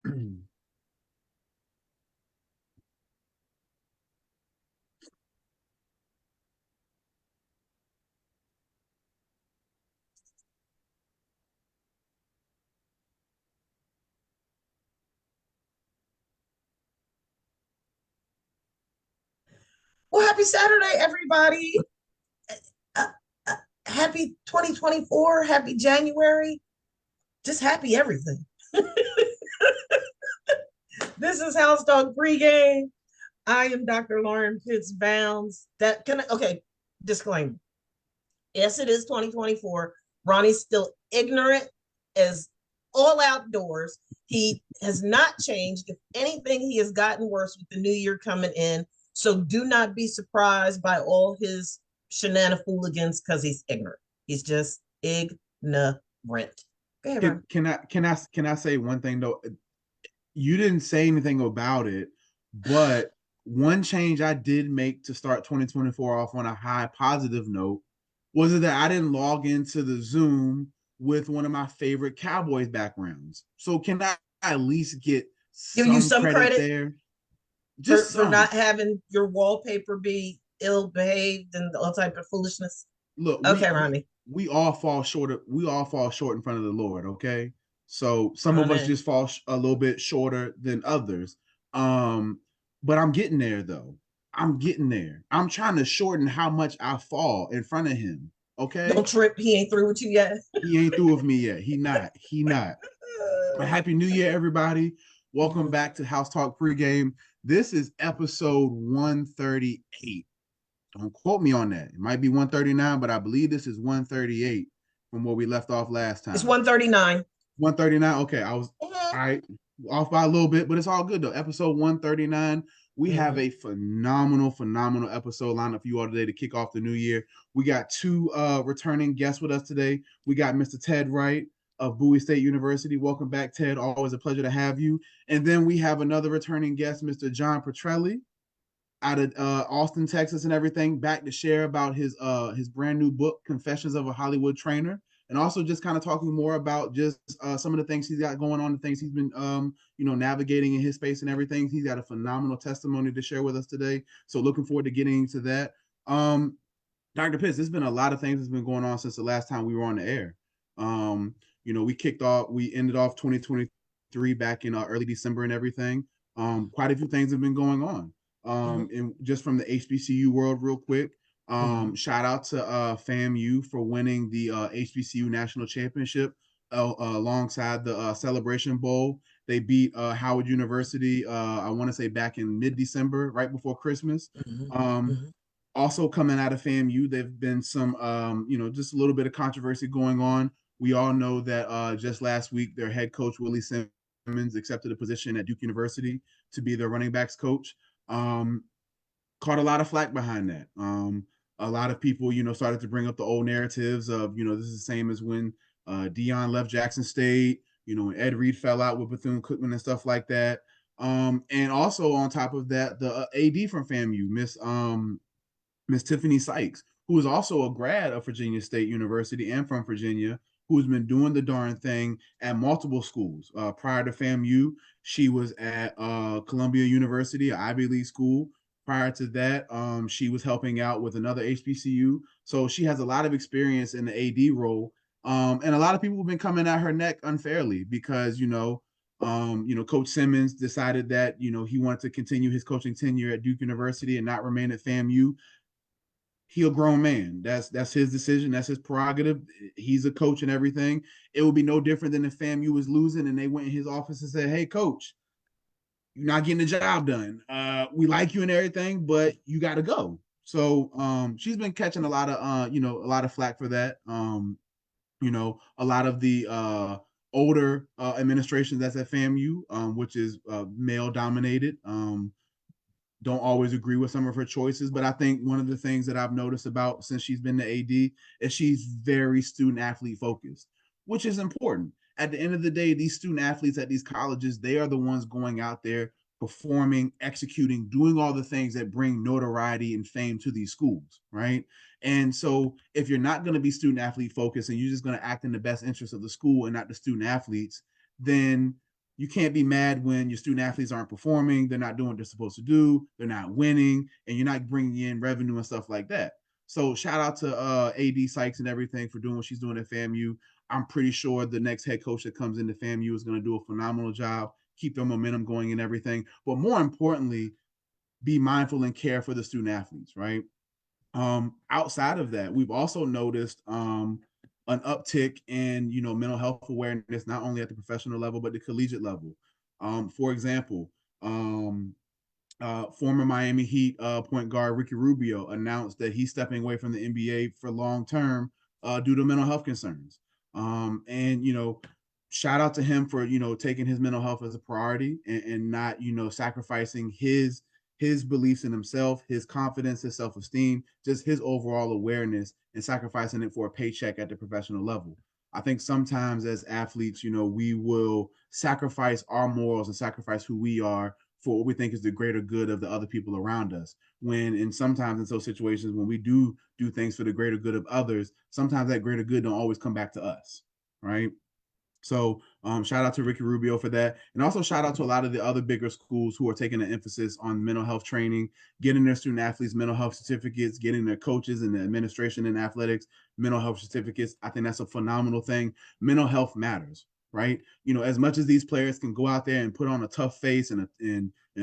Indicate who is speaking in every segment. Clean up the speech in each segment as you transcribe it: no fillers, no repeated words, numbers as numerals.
Speaker 1: Well, happy Saturday, everybody. Uh, Happy 2024. Happy January. Just happy everything. This is House Talk Pregame. I am Dr. Lauren Pitts Bounds. Okay, disclaimer. Yes, it is 2024. Ronnie's still ignorant as all outdoors. He has not changed. If anything, he has gotten worse with the new year coming in. So do not be surprised by all his shenanigans because he's ignorant. He's just ignorant. Go ahead, Ron.
Speaker 2: Can I say one thing though? You didn't say anything about it, but one change I did make to start 2024 off on a high positive note was that I didn't log into the Zoom with one of my favorite Cowboys backgrounds. So can I at least get
Speaker 1: Give you
Speaker 2: some
Speaker 1: some
Speaker 2: credit
Speaker 1: credit
Speaker 2: there?
Speaker 1: for,
Speaker 2: Just
Speaker 1: for
Speaker 2: some.
Speaker 1: not having your wallpaper be ill behaved and all type of foolishness.
Speaker 2: Look,
Speaker 1: Okay, Ronnie.
Speaker 2: we all fall short in front of the Lord, okay? So some of us
Speaker 1: Ronnie.
Speaker 2: just fall a little bit shorter than others. Um, but I'm getting there though. I'm getting there. I'm trying to shorten how much I fall in front of him. Okay.
Speaker 1: Don't trip. He ain't through with you yet.
Speaker 2: He ain't through with me yet. He not. He not. But happy New Year, everybody. Welcome back to House Talk Pregame. This is episode 138. Don't quote me on that. It might be 139, but I believe this is 138 from where we left off last
Speaker 1: It's
Speaker 2: time.
Speaker 1: 139.
Speaker 2: 139. Okay, I was all right, off by a little bit, but it's all good though. Episode 139. We have a phenomenal episode lined up for you all today to kick off the new year. We got two returning guests with us today. We got Mr. Ted Wright of Bowie State University. Welcome back, Ted. Always a pleasure to have you. And then we have another returning guest, Mr. John Petrelli out of Austin, Texas, and everything, back to share about his brand new book, Confessions of a Hollywood Trainer, and also just kind of talking more about just some of the things he's got going on, the things he's been navigating in his space and everything. He's got a phenomenal testimony to share with us today, so looking forward to getting into that. Dr. Pitts, there's been a lot of things that's been going on since the last time we were on the air. We ended off 2023 back in early December and everything. Quite a few things have been going on. And just from the HBCU world real quick, shout out to FAMU for winning the HBCU national championship alongside the Celebration Bowl. They beat Howard University, I want to say back in mid-December, right before Christmas. Also coming out of FAMU, there've been some, just a little bit of controversy going on. We all know that just last week, their head coach, Willie Simmons, accepted a position at Duke University to be their running backs coach. Caught a lot of flack behind that. A lot of people, started to bring up the old narratives of, this is the same as when Deion left Jackson State, when Ed Reed fell out with Bethune-Cookman and stuff like that. And also on top of that, the AD from FAMU, Miss Tiffany Sykes, who is also a grad of Virginia State University and from Virginia, who's been doing the darn thing at multiple schools. Prior to FAMU, she was at Columbia University, an Ivy League school. Prior to that, she was helping out with another HBCU. So she has a lot of experience in the AD role. And a lot of people have been coming at her neck unfairly because, Coach Simmons decided that, he wanted to continue his coaching tenure at Duke University and not remain at FAMU. He a grown man. That's his decision. That's his prerogative. He's a coach and everything. It would be no different than if FAMU was losing and they went in his office and said, "Hey, coach, you're not getting the job done. We like you and everything, but you got to go." So she's been catching a lot of a lot of flack for that. A lot of the older administration that's at FAMU, which is male dominated. Don't always agree with some of her choices, but I think one of the things that I've noticed about since she's been the AD is she's very student athlete focused, which is important. At the end of the day, these student athletes at these colleges, they are the ones going out there performing, executing, doing all the things that bring notoriety and fame to these schools, right? And so if you're not going to be student athlete focused and you're just going to act in the best interest of the school and not the student athletes, then you can't be mad when your student athletes aren't performing, they're not doing what they're supposed to do, they're not winning, and you're not bringing in revenue and stuff like that. So shout out to AD Sykes and everything for doing what she's doing at FAMU. I'm pretty sure the next head coach that comes into FAMU is going to do a phenomenal job, keep their momentum going and everything. But more importantly, be mindful and care for the student athletes, right? Outside of that, we've also noticed an uptick in mental health awareness, not only at the professional level but the collegiate level. For example, former Miami Heat point guard Ricky Rubio announced that he's stepping away from the NBA for long term due to mental health concerns. And shout out to him for taking his mental health as a priority and not sacrificing his beliefs in himself, his confidence, his self-esteem, just his overall awareness, and sacrificing it for a paycheck at the professional level. I think sometimes as athletes, we will sacrifice our morals and sacrifice who we are for what we think is the greater good of the other people around us. Sometimes in those situations, when we do things for the greater good of others, sometimes that greater good don't always come back to us, right? So shout out to Ricky Rubio for that. And also shout out to a lot of the other bigger schools who are taking an emphasis on mental health training, getting their student athletes mental health certificates, getting their coaches and the administration in athletics mental health certificates. I think that's a phenomenal thing. Mental health matters, right? As much as these players can go out there and put on a tough face and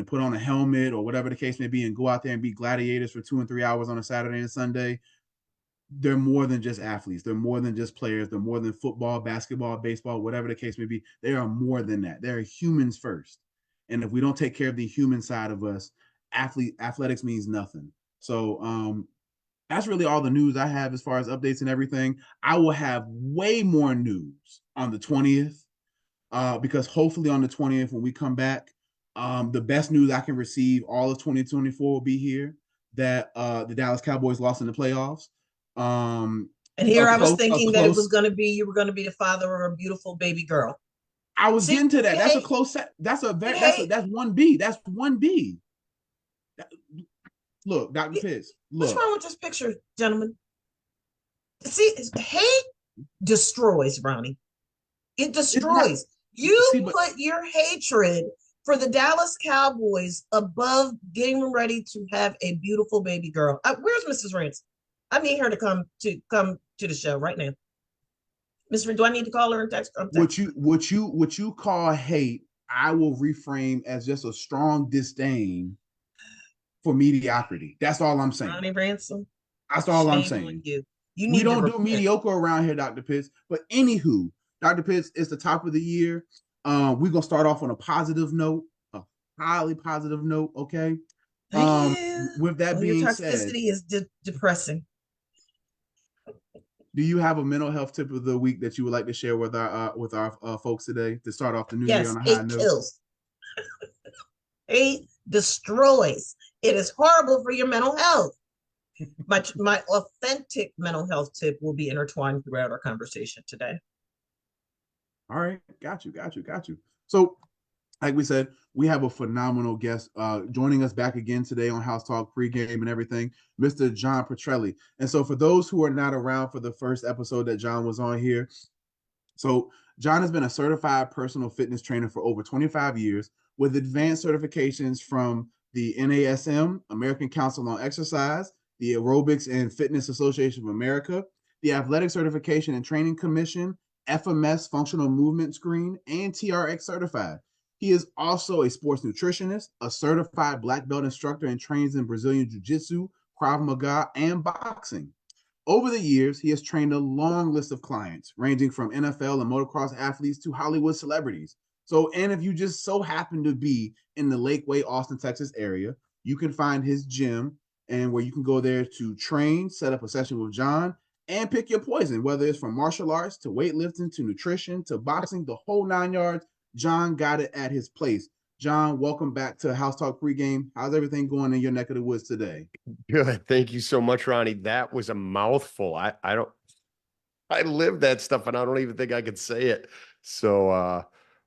Speaker 2: put on a helmet or whatever the case may be and go out there and be gladiators for 2 and 3 hours on a Saturday and Sunday, they're more than just athletes. They're more than just players. They're more than football, basketball, baseball, whatever the case may be. They are more than that. They're humans first. And if we don't take care of the human side of us, athletics means nothing. So that's really all the news I have as far as updates and everything. I will have way more news on the 20th because hopefully on the 20th when we come back, the best news I can receive all of 2024 will be here that the Dallas Cowboys lost in the playoffs.
Speaker 1: And here I was thinking that it was
Speaker 2: close.
Speaker 1: going to be you were going to be the father of a beautiful baby girl.
Speaker 2: I was
Speaker 1: See,
Speaker 2: getting to that. That's a
Speaker 1: hey,
Speaker 2: close set. That's
Speaker 1: hey,
Speaker 2: that's 1B. That's 1B. Look, Dr. Pitts,
Speaker 1: what's
Speaker 2: look.
Speaker 1: wrong with this picture, gentlemen? See, hate destroys, Ronnie. It
Speaker 2: It's not
Speaker 1: destroys. You
Speaker 2: see, but
Speaker 1: put your hatred for the Dallas Cowboys above getting ready to have a beautiful baby girl. Where's Mrs. Ransome? I need her to come to the show right now. Miss Ren, do I need to call her and text her?
Speaker 2: what you call hate, I will reframe as just a strong disdain for mediocrity. That's all I'm saying.
Speaker 1: Ronnie Ransome,
Speaker 2: That's all I'm
Speaker 1: shame on
Speaker 2: saying.
Speaker 1: you. You
Speaker 2: We
Speaker 1: need to
Speaker 2: don't do
Speaker 1: repent.
Speaker 2: mediocre around here, Dr. Pitts. But anywho, Dr. Pitts, it's the top of the year. We're gonna start off on a positive note, a highly positive note. Okay.
Speaker 1: Yeah.
Speaker 2: With that
Speaker 1: Well, your
Speaker 2: being said,
Speaker 1: toxicity is depressing.
Speaker 2: do you have a mental health tip of the week that you would like to share with our folks today to start off the new year on
Speaker 1: Yes,
Speaker 2: a high
Speaker 1: hate
Speaker 2: note?
Speaker 1: kills. Hate destroys. It is horrible for your mental health. My authentic mental health tip will be intertwined throughout our conversation today.
Speaker 2: All right, got you. So, like we said, we have a phenomenal guest joining us back again today on House Talk pregame and everything, Mr. John Petrelli. And so, for those who are not around for the first episode that John was on here, so John has been a certified personal fitness trainer for over 25 years with advanced certifications from the NASM, American Council on Exercise, the Aerobics and Fitness Association of America, the Athletic Certification and Training Commission, FMS Functional Movement Screen, and TRX certified. He is also a sports nutritionist, a certified black belt instructor, and trains in Brazilian Jiu-Jitsu, Krav Maga, and boxing. Over the years, he has trained a long list of clients, ranging from NFL and motocross athletes to Hollywood celebrities. So, and if you just so happen to be in the Lakeway, Austin, Texas area, you can find his gym and where you can go there to train, set up a session with John, and pick your poison, whether it's from martial arts to weightlifting to nutrition to boxing, the whole 9 yards. John got it at his place. John, welcome back to House Talk pregame. How's everything going in your neck of the woods today?
Speaker 3: Good. Thank you so much, Ronnie. That was a mouthful. I live that stuff and I don't even think I could say it. So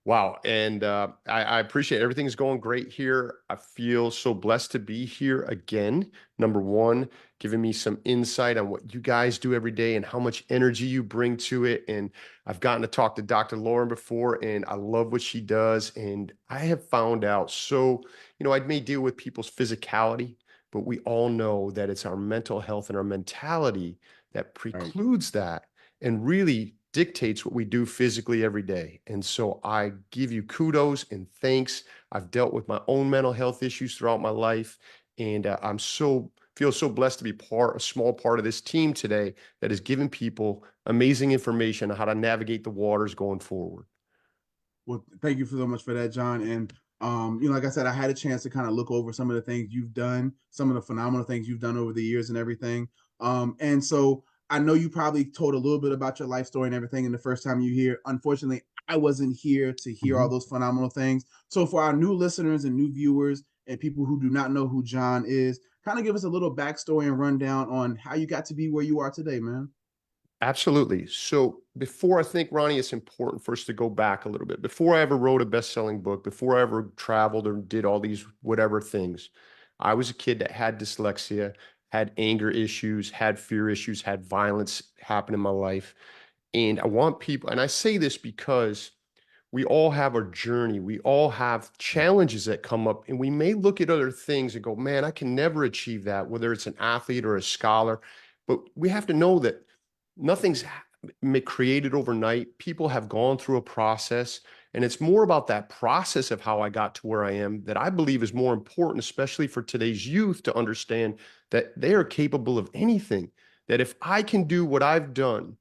Speaker 3: Wow. And I appreciate everything's going great here. I feel so blessed to be here again. Number one, giving me some insight on what you guys do every day and how much energy you bring to it. And I've gotten to talk to Dr. Lauren before, and I love what she does. And I have found out so, I may deal with people's physicality, but we all know that it's our mental health and our mentality that
Speaker 2: Right.
Speaker 3: precludes that and really dictates what we do physically every day. And so I give you kudos and thanks. I've dealt with my own mental health issues throughout my life, and I'm so feel so blessed to be a small part of this team today that is giving people amazing information on how to navigate the waters going forward.
Speaker 2: Well, thank you so much for that, John. And like I said, I had a chance to kind of look over some of the things you've done, some of the phenomenal things you've done over the years and everything. And so I know you probably told a little bit about your life story and everything in the first time you hear. Unfortunately, I wasn't here to hear all those phenomenal things. So for our new listeners and new viewers and people who do not know who John is, kind of give us a little backstory and rundown on how you got to be where you are today, man.
Speaker 3: Absolutely. So before I think, Ronnie, it's important for us to go back a little bit. Before I ever wrote a best-selling book, before I ever traveled or did all these whatever things, I was a kid that had dyslexia, had anger issues, had fear issues, had violence happen in my life. And I want people, and I say this because we all have our journey. We all have challenges that come up, and we may look at other things and go, man, I can never achieve that, whether it's an athlete or a scholar. But we have to know that nothing's created overnight. People have gone through a process, and it's more about that process of how I got to where I am that I believe is more important, especially for today's youth, to understand that they are capable of anything. That if I can do what I've done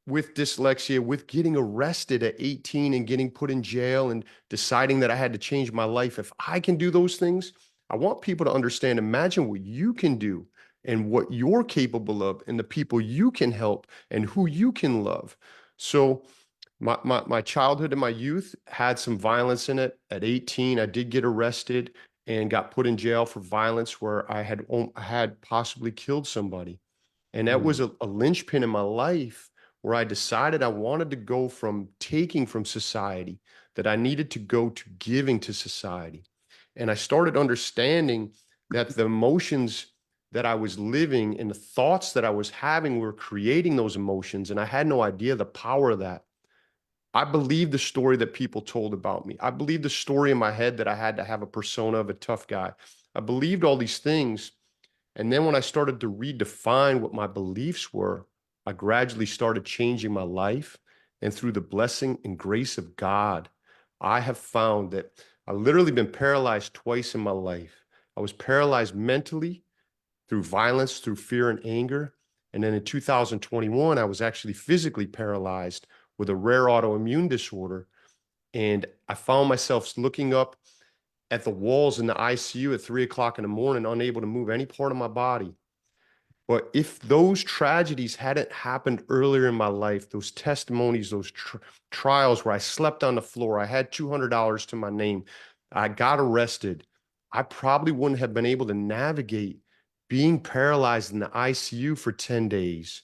Speaker 3: with dyslexia, with getting arrested at 18 and getting put in jail and deciding that I had to change my life, if I can do those things, I want people to understand, imagine what you can do and what you're capable of and the people you can help and who you can love. So my childhood and my youth had some violence in it. At 18, I did get arrested and got put in jail for violence where I had possibly killed somebody. And that was
Speaker 2: Mm.
Speaker 3: a linchpin in my life where I decided I wanted to go from taking from society, that I needed to go to giving to society. And I started understanding that the emotions that I was living and the thoughts that I was having were creating those emotions. And I had no idea the power of that. I believed the story that people told about me. I believed the story in my head that I had to have a persona of a tough guy. I believed all these things. And then when I started to redefine what my beliefs were, I gradually started changing my life. And through the blessing and grace of God, I have found that I've literally been paralyzed twice in my life. I was paralyzed mentally through violence, through fear and anger. And then in 2021, I was actually physically paralyzed with a rare autoimmune disorder. And I found myself looking up at the walls in the ICU at 3 o'clock in the morning, unable to move any part of my body. But if those tragedies hadn't happened earlier in my life, those testimonies, those trials where I slept on the floor, I had $200 to my name, I got arrested, I probably wouldn't have been able to navigate being paralyzed in the ICU for 10 days.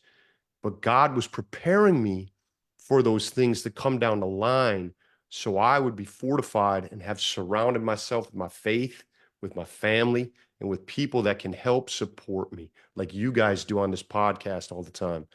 Speaker 3: But God was preparing me for those things to come down the line so I would be fortified and have surrounded myself with my faith, with my family, and with people that can help support me, like you guys do on this podcast all the time.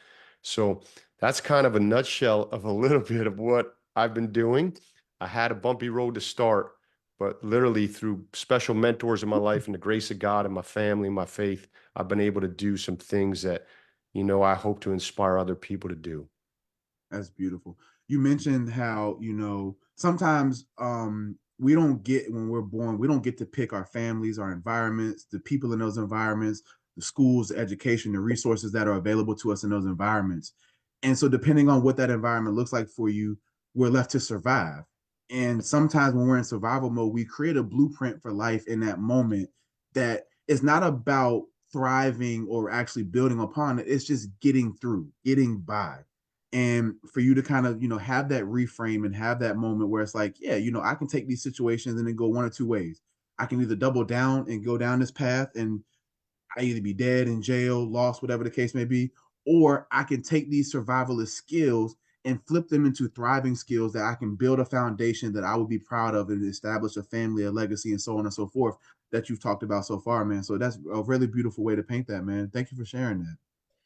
Speaker 3: So that's kind of a nutshell of a little bit of what I've been doing. I had a bumpy road to start, but literally through special mentors in my life and the grace of God and my family and my faith, I've been able to do some things that I hope to inspire other people to do.
Speaker 2: That's beautiful. You mentioned how, sometimes we don't get when we're born, we don't get to pick our families, our environments, the people in those environments, the schools, the education, the resources that are available to us in those environments. And so depending on what that environment looks like for you, we're left to survive. And sometimes when we're in survival mode, we create a blueprint for life in that moment that is not about thriving or actually building upon it. It's just getting through, getting by, and for you to kind of have that reframe and have that moment where it's like, yeah, I can take these situations and then go one or two ways. I can either double down and go down this path and I either be dead in jail, lost, whatever the case may be, or I can take these survivalist skills and flip them into thriving skills that I can build a foundation that I would be proud of and establish a family, a legacy, and so on and so forth that you've talked about so far, man. So that's a really beautiful way to paint that, man. Thank you for sharing that.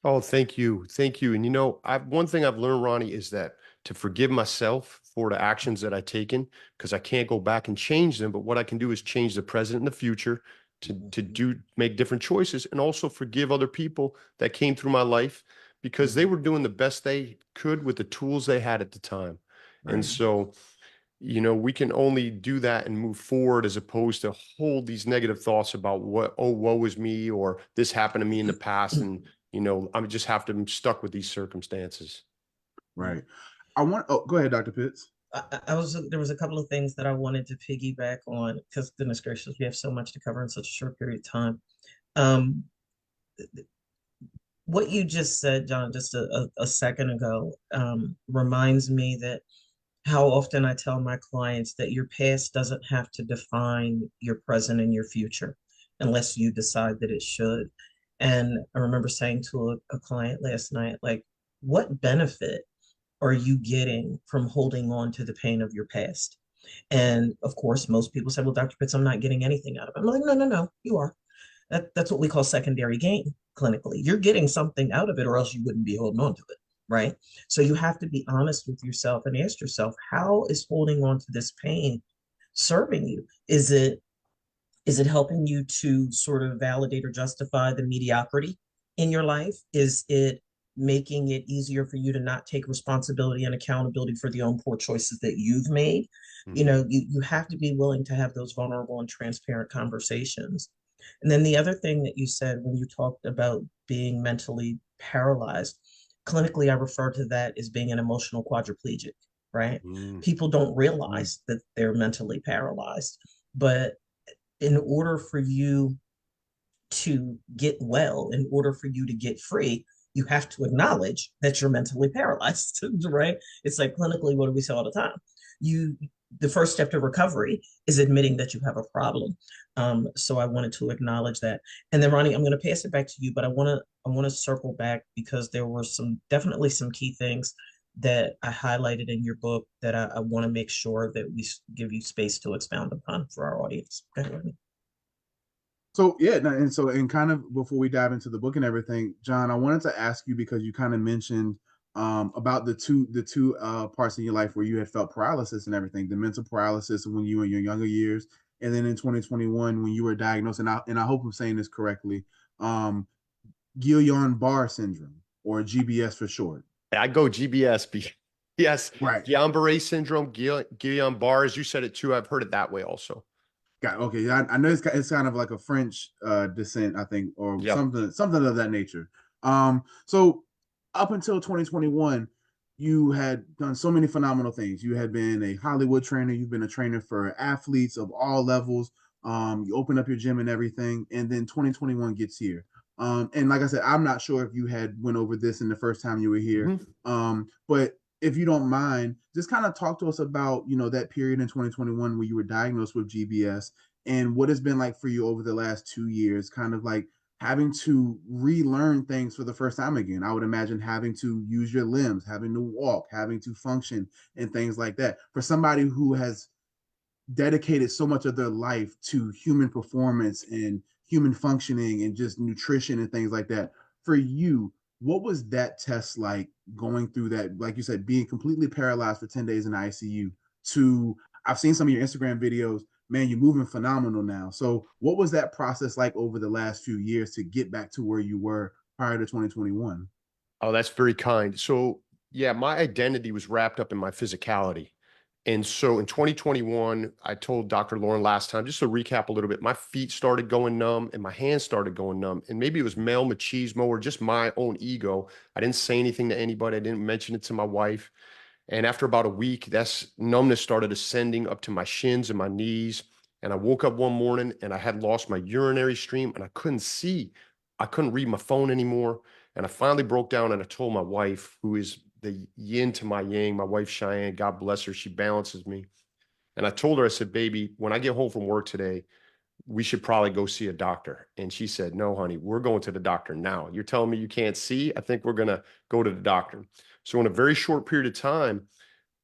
Speaker 3: Oh, thank you. Thank you. And one thing I've learned, Ronnie, is that to forgive myself for the actions that I've taken, because I can't go back and change them, but what I can do is change the present and the future to make different choices, and also forgive other people that came through my life because they were doing the best they could with the tools they had at the time. And
Speaker 2: Right.
Speaker 3: so, we can only do that and move forward, as opposed to hold these negative thoughts about woe is me, or this happened to me in the past. And, I just have to be stuck with these circumstances.
Speaker 2: Right. Go ahead, Dr. Pitts.
Speaker 1: There was a couple of things that I wanted to piggyback on because goodness gracious, we have so much to cover in such a short period of time. Um, what you just said, John, just a second ago, reminds me that how often I tell my clients that your past doesn't have to define your present and your future unless you decide that it should. And I remember saying to a client last night, like, what benefit are you getting from holding on to the pain of your past? And of course, most people say, well, Dr. Pitts, I'm not getting anything out of it. I'm like, no, no, no, you are. That's what we call secondary gain clinically. You're getting something out of it, or else you wouldn't be holding on to it, right? So you have to be honest with yourself and ask yourself, how is holding on to this pain serving you? Is it helping you to sort of validate or justify the mediocrity in your life? Is it making it easier for you to not take responsibility and accountability for the own poor choices that you've made? You have to be willing to have those vulnerable and transparent conversations. And then the other thing that you said when you talked about being mentally paralyzed, clinically, I refer to that as being an emotional quadriplegic, right?
Speaker 3: Mm.
Speaker 1: People don't realize that they're mentally paralyzed, but in order for you to get well, in order for you to get free, you have to acknowledge that you're mentally paralyzed, right? It's like clinically, what do we say all the time? The first step to recovery is admitting that you have a problem. So I wanted to acknowledge that. And then Ronnie, I'm going to pass it back to you, but I want to circle back because there were definitely some key things that I highlighted in your book that I want to make sure that we give you space to expound upon for our audience. Go ahead, Ronnie.
Speaker 2: So yeah, and kind of before we dive into the book and everything, John, I wanted to ask you because you kind of mentioned about the two parts in your life where you had felt paralysis and everything, the mental paralysis when you were in your younger years, and then in 2021 when you were diagnosed, and I hope I'm saying this correctly, um, Guillain-Barré syndrome, or GBS for short.
Speaker 3: I go GBS. Yes,
Speaker 2: Right.
Speaker 3: Guillain-Barré syndrome, Guillain-Barré, as you said it too. I've heard it that way also.
Speaker 2: Got okay. I know it's kind of like a French descent, I think, or
Speaker 3: Yep.
Speaker 2: something of that nature. So up until 2021, you had done so many phenomenal things. You had been a Hollywood trainer. You've been a trainer for athletes of all levels. You opened up your gym and everything, and then 2021 gets here. And like I said, I'm not sure if you had went over this in the first time you were here. But if you don't mind, just kind of talk to us about, that period in 2021 where you were diagnosed with GBS and what it's been like for you over the last 2 years, kind of like having to relearn things for the first time again. I would imagine having to use your limbs, having to walk, having to function and things like that. For somebody who has dedicated so much of their life to human performance and human functioning and just nutrition and things like that. For you, what was that test like going through that? Like you said, being completely paralyzed for 10 days in ICU to, I've seen some of your Instagram videos, man, you're moving phenomenal now. So what was that process like over the last few years to get back to where you were prior to 2021?
Speaker 3: Oh, that's very kind. So yeah, my identity was wrapped up in my physicality. And so in 2021, I told Dr. Lauren last time, just to recap a little bit, my feet started going numb and my hands started going numb. And maybe it was male machismo or just my own ego. I didn't say anything to anybody. I didn't mention it to my wife. And after about a week, that numbness started ascending up to my shins and my knees. And I woke up one morning and I had lost my urinary stream and I couldn't see. I couldn't read my phone anymore. And I finally broke down and I told my wife, who is the yin to my yang, my wife Cheyenne, God bless her, she balances me. And I told her, I said, baby, when I get home from work today, we should probably go see a doctor. And she said, no, honey, we're going to the doctor now. You're telling me you can't see? I think we're going to go to the doctor. So in a very short period of time,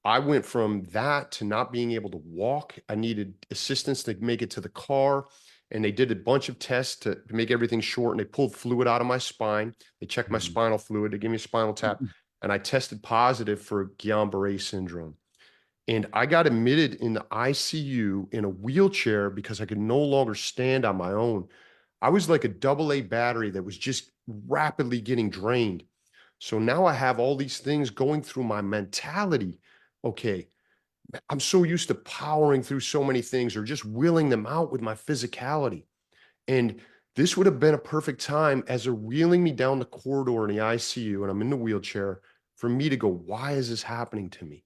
Speaker 3: I went from that to not being able to walk. I needed assistance to make it to the car. And they did a bunch of tests to make everything short. And they pulled fluid out of my spine. They checked my spinal fluid. They gave me a spinal tap. And I tested positive for Guillain-Barré syndrome. And I got admitted in the ICU in a wheelchair because I could no longer stand on my own. I was like a AA battery that was just rapidly getting drained. So now I have all these things going through my mentality. Okay, I'm so used to powering through so many things or just willing them out with my physicality. And this would have been a perfect time as they're wheeling me down the corridor in the ICU and I'm in the wheelchair for me to go, why is this happening to me?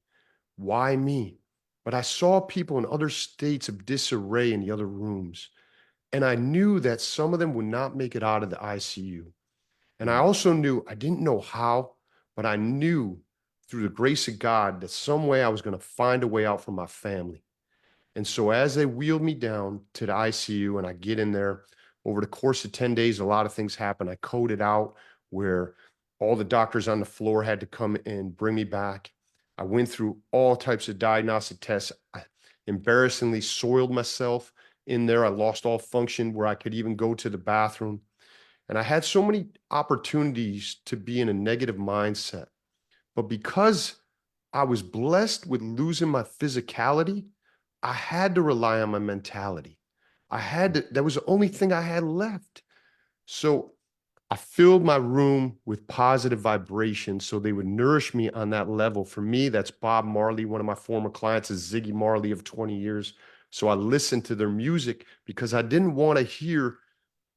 Speaker 3: Why me? But I saw people in other states of disarray in the other rooms. And I knew that some of them would not make it out of the ICU. And I also knew, I didn't know how, but I knew through the grace of God that some way I was going to find a way out for my family. And so as they wheeled me down to the ICU and I get in there, over the course of 10 days, a lot of things happened. I coded out where all the doctors on the floor had to come and bring me back. I went through all types of diagnostic tests. I embarrassingly soiled myself in there. I lost all function where I could even go to the bathroom. And I had so many opportunities to be in a negative mindset. But because I was blessed with losing my physicality, I had to rely on my mentality. That was the only thing I had left. So I filled my room with positive vibrations so they would nourish me on that level. For me, that's Bob Marley. One of my former clients is Ziggy Marley of 20 years. So I listened to their music because I didn't want to hear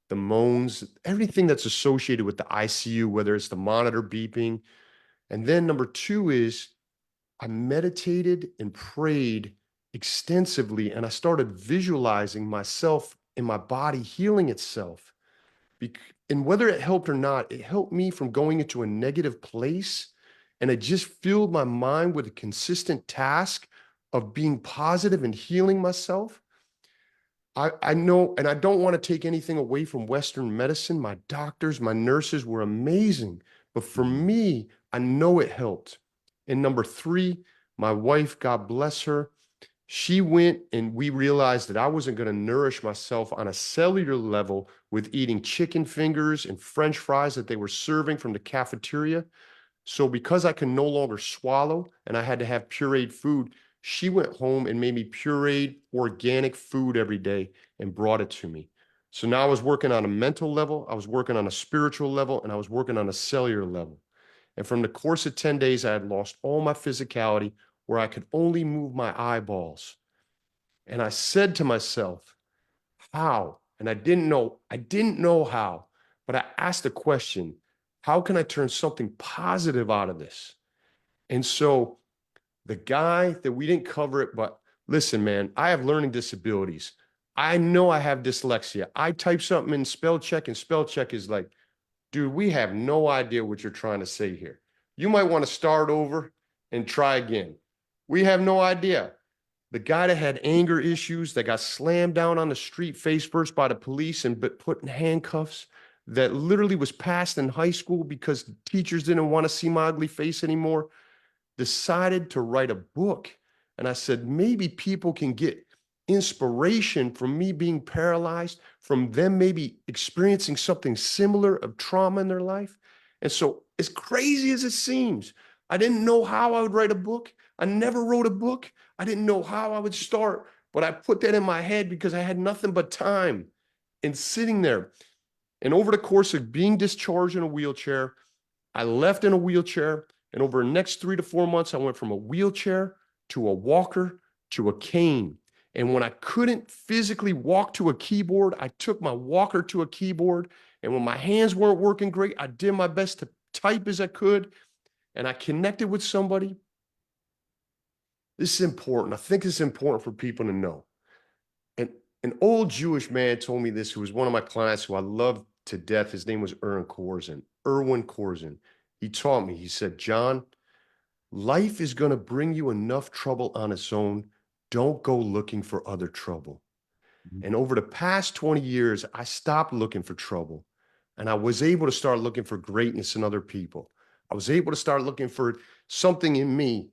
Speaker 3: the moans, everything that's associated with the ICU, whether it's the monitor beeping. And then number two is I meditated and prayed extensively, and I started visualizing myself and my body healing itself. And whether it helped or not, it helped me from going into a negative place. And it just filled my mind with a consistent task of being positive and healing myself. I know, and I don't want to take anything away from Western medicine. My doctors, my nurses were amazing. But for me, I know it helped. And number three, my wife, God bless her, she went and we realized that I wasn't going to nourish myself on a cellular level with eating chicken fingers and French fries that they were serving from the cafeteria. So because I can no longer swallow and I had to have pureed food, she went home and made me pureed organic food every day and brought it to me. So now I was working on a mental level, I was working on a spiritual level, and I was working on a cellular level. And from the course of 10 days, I had lost all my physicality where I could only move my eyeballs. And I said to myself, how? And I didn't know how, but I asked the question, how can I turn something positive out of this? And so the guy that we didn't cover it, but listen, man, I have learning disabilities. I know I have dyslexia. I type something in spell check and spell check is like, dude, we have no idea what you're trying to say here. You might want to start over and try again. We have no idea. The guy that had anger issues, that got slammed down on the street face first by the police and put in handcuffs, that literally was passed in high school because teachers didn't want to see my ugly face anymore, decided to write a book. And I said, maybe people can get inspiration from me being paralyzed, from them maybe experiencing something similar of trauma in their life. And so, as crazy as it seems, I didn't know how I would write a book. I never wrote a book. I didn't know how I would start, but I put that in my head because I had nothing but time and sitting there. And over the course of being discharged in a wheelchair, I left in a wheelchair. And over the next 3 to 4 months, I went from a wheelchair to a walker to a cane. And when I couldn't physically walk to a keyboard, I took my walker to a keyboard. And when my hands weren't working great, I did my best to type as I could. And I connected with somebody. This is important. I think it's important for people to know. And an old Jewish man told me this, who was one of my clients who I loved to death. His name was Erwin Korzin. He taught me, he said, John, life is going to bring you enough trouble on its own. Don't go looking for other trouble. And over the past 20 years, I stopped looking for trouble and I was able to start looking for greatness in other people. I was able to start looking for something in me.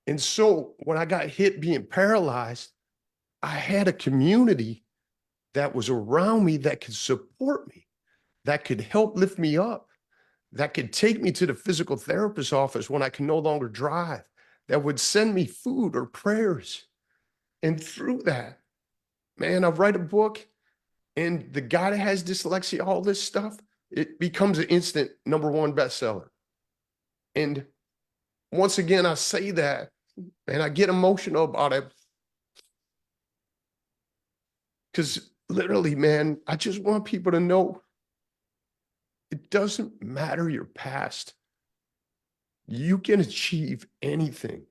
Speaker 3: And so when I got hit being paralyzed, I had a community that was around me that could support me, that could help lift me up, that could take me to the physical therapist's office when I can no longer drive, that would send me food or prayers. And through that, man, I write a book, and the guy that has dyslexia, all this stuff, it becomes an instant #1 bestseller. And once again, I say that, and I get emotional about it, because literally, man, I just want people to know it doesn't matter your past. You can achieve anything.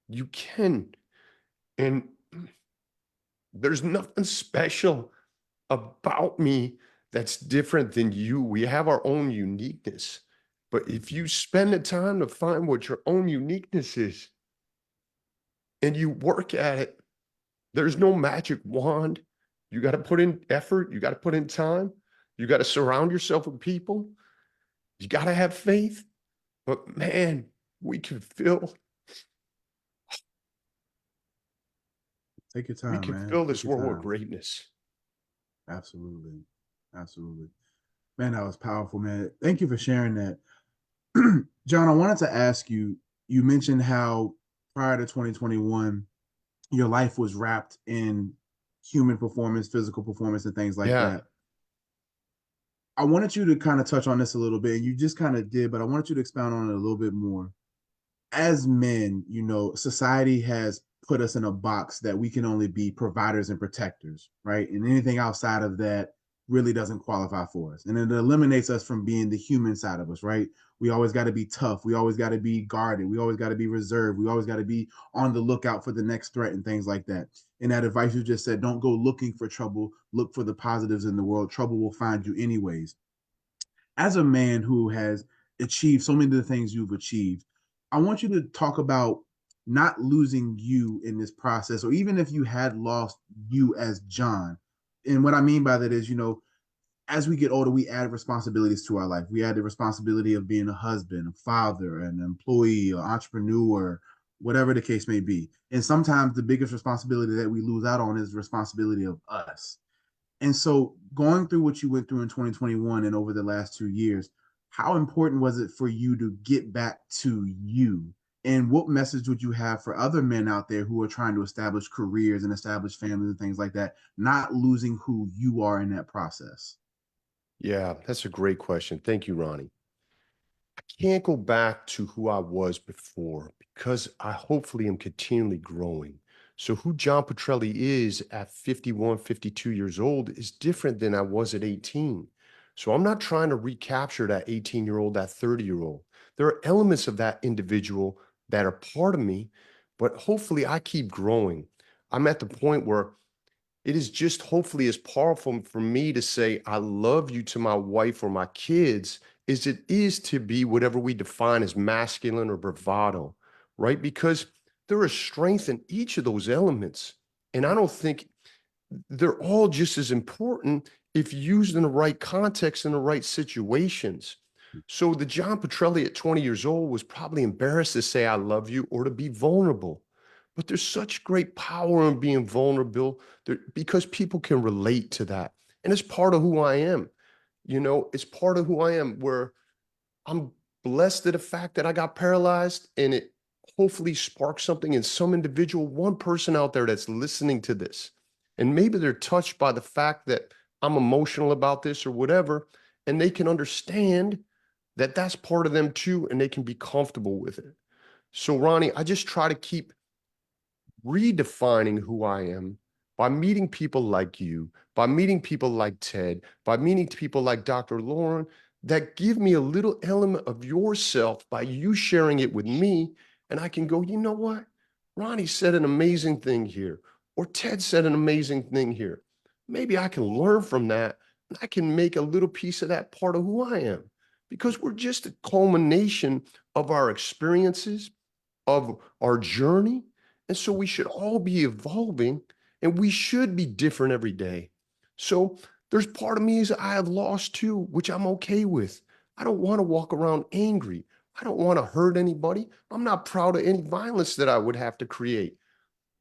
Speaker 3: You can. And there's nothing special about me that's different than you. We have our own uniqueness. But if you spend the time to find what your own uniqueness is and you work at it, there's no magic wand. You got to put in effort. You got to put in time. You got to surround yourself with people. You got to have faith. But man, we can fill
Speaker 2: Take your
Speaker 3: we
Speaker 2: time,
Speaker 3: can
Speaker 2: man.
Speaker 3: fill
Speaker 2: Take
Speaker 3: this
Speaker 2: your
Speaker 3: world with
Speaker 2: time.
Speaker 3: greatness.
Speaker 2: Absolutely. Absolutely. Man, that was powerful, man. Thank you for sharing that. John, I wanted to ask you, you mentioned how prior to 2021, your life was wrapped in human performance, physical performance, and things like
Speaker 3: Yeah.
Speaker 2: that. I wanted you to kind of touch on this a little bit, and you just kind of did, but I wanted you to expound on it a little bit more. As men, you know, society has put us in a box that we can only be providers and protectors, right? And anything outside of that really doesn't qualify for us. And it eliminates us from being the human side of us, right? We always got to be tough. We always got to be guarded. We always got to be reserved. We always got to be on the lookout for the next threat and things like that. And that advice you just said, don't go looking for trouble, look for the positives in the world. Trouble will find you anyways. As a man who has achieved so many of the things you've achieved, I want you to talk about not losing you in this process, or even if you had lost you as John. And what I mean by that is, you know, as we get older, we add responsibilities to our life. We add the responsibility of being a husband, a father, an employee, an entrepreneur, whatever the case may be. And sometimes the biggest responsibility that we lose out on is the responsibility of us. And so, going through what you went through in 2021 and over the last 2 years, how important was it for you to get back to you? And what message would you have for other men out there who are trying to establish careers and establish families and things like that, not losing who you are in that process?
Speaker 3: Yeah, that's a great question. Thank you, Ronnie. I can't go back to who I was before because I hopefully am continually growing. So who John Petrelli is at 51, 52 years old is different than I was at 18. So I'm not trying to recapture that 18-year-old, that 30-year-old. There are elements of that individual that are part of me, but hopefully I keep growing. I'm at the point where it is just hopefully as powerful for me to say, I love you to my wife or my kids as it is to be whatever we define as masculine or bravado, right? Because there is strength in each of those elements. And I don't think they're all just as important if used in the right context, in the right situations. So the John Petrelli at 20 years old was probably embarrassed to say, I love you, or to be vulnerable. But there's such great power in being vulnerable because people can relate to that. And it's part of who I am. You know, it's part of who I am, where I'm blessed to the fact that I got paralyzed, and it hopefully sparks something in some individual, one person out there that's listening to this. And maybe they're touched by the fact that I'm emotional about this or whatever, and they can understand that that's part of them too, and they can be comfortable with it. So, Ronnie, I just try to keep redefining who I am by meeting people like you, by meeting people like Ted, by meeting people like Dr. Lauren, that give me a little element of yourself by you sharing it with me. And I can go, you know what? Ronnie said an amazing thing here, or Ted said an amazing thing here. Maybe I can learn from that, and I can make a little piece of that part of who I am, because we're just a culmination of our experiences, of our journey. And so we should all be evolving, and we should be different every day. So There's part of me is I have lost too, which I'm okay with. I don't want to walk around angry. I don't want to hurt anybody. I'm not proud of any violence that I would have to create.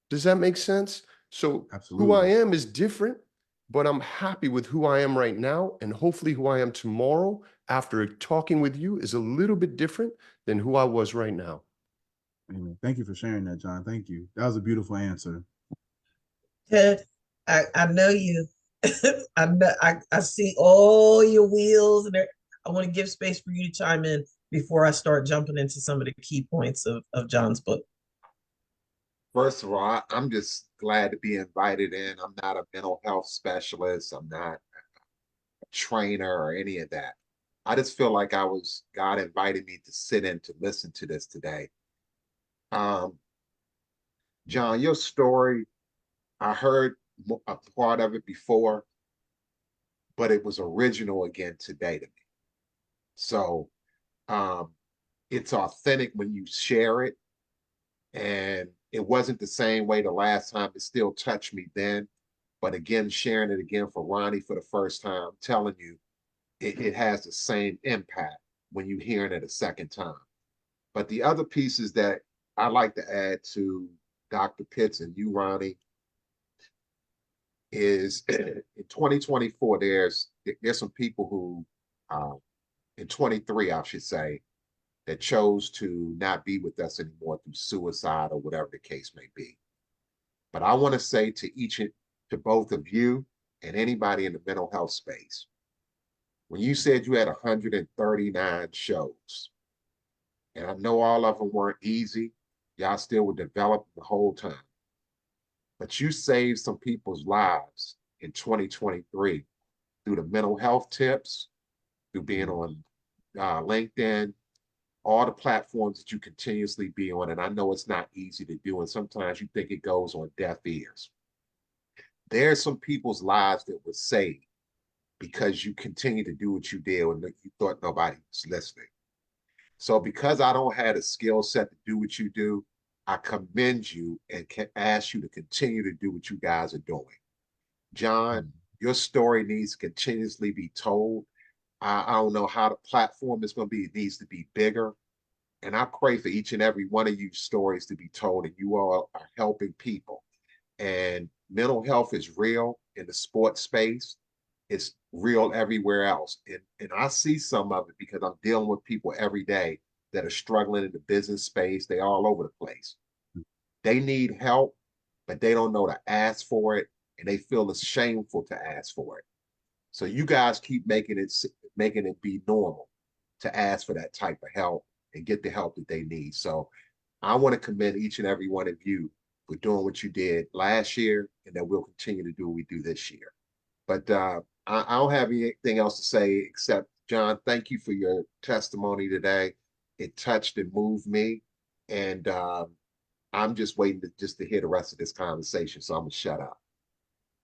Speaker 3: Does that make sense? So who I
Speaker 2: Absolutely.
Speaker 3: am is different, but I'm happy with who I am right now. And hopefully who I am tomorrow after talking with you is a little bit different than who I was right now.
Speaker 2: Amen. Thank you for sharing that, John. Thank you. That was a beautiful answer.
Speaker 1: Ted, I know you. I see all your wheels and I want to give space for you to chime in before I start jumping into some of the key points of John's book.
Speaker 4: First of all, I'm just glad to be invited in. I'm not a mental health specialist. I'm not a trainer or any of that. I just feel like God invited me to sit in to listen to this today. Um, John, your story, I heard a part of it before, but it was original again today to me. So um, it's authentic when you share it. And it wasn't the same way the last time. It still touched me then. But again, sharing it again for Ronnie for the first time, I'm telling you, it has the same impact when you hearing it a second time. But the other pieces that I like to add to Dr. Pitts and you, Ronnie, is in 2024, there's some people who, in 23, I should say, that chose to not be with us anymore through suicide or whatever the case may be. But I want to say to both of you and anybody in the mental health space, when you said you had 139 shows, and I know all of them weren't easy, y'all still were developing the whole time, but you saved some people's lives in 2023 through the mental health tips, through being on LinkedIn, all the platforms that you continuously be on. And I know it's not easy to do. And sometimes you think it goes on deaf ears. There's some people's lives that were saved because you continue to do what you did when you thought nobody was listening. So because I don't have a skill set to do what you do, I commend you and can ask you to continue to do what you guys are doing. John, your story needs to continuously be told. I don't know how the platform is going to be. It needs to be bigger. And I pray for each and every one of you stories to be told, and you all are helping people. And mental health is real in the sports space. It's real everywhere else. And I see some of it because I'm dealing with people every day that are struggling in the business space. They're all over the place. They need help, but they don't know to ask for it, and they feel it's shameful to ask for it. So you guys keep making it be normal to ask for that type of help and get the help that they need. So I want to commend each and every one of you for doing what you did last year, and that we'll continue to do what we do this year. But I don't have anything else to say except, John, thank you for your testimony today. It touched and moved me, and I'm just waiting to hear the rest of this conversation. So I'm gonna shut up.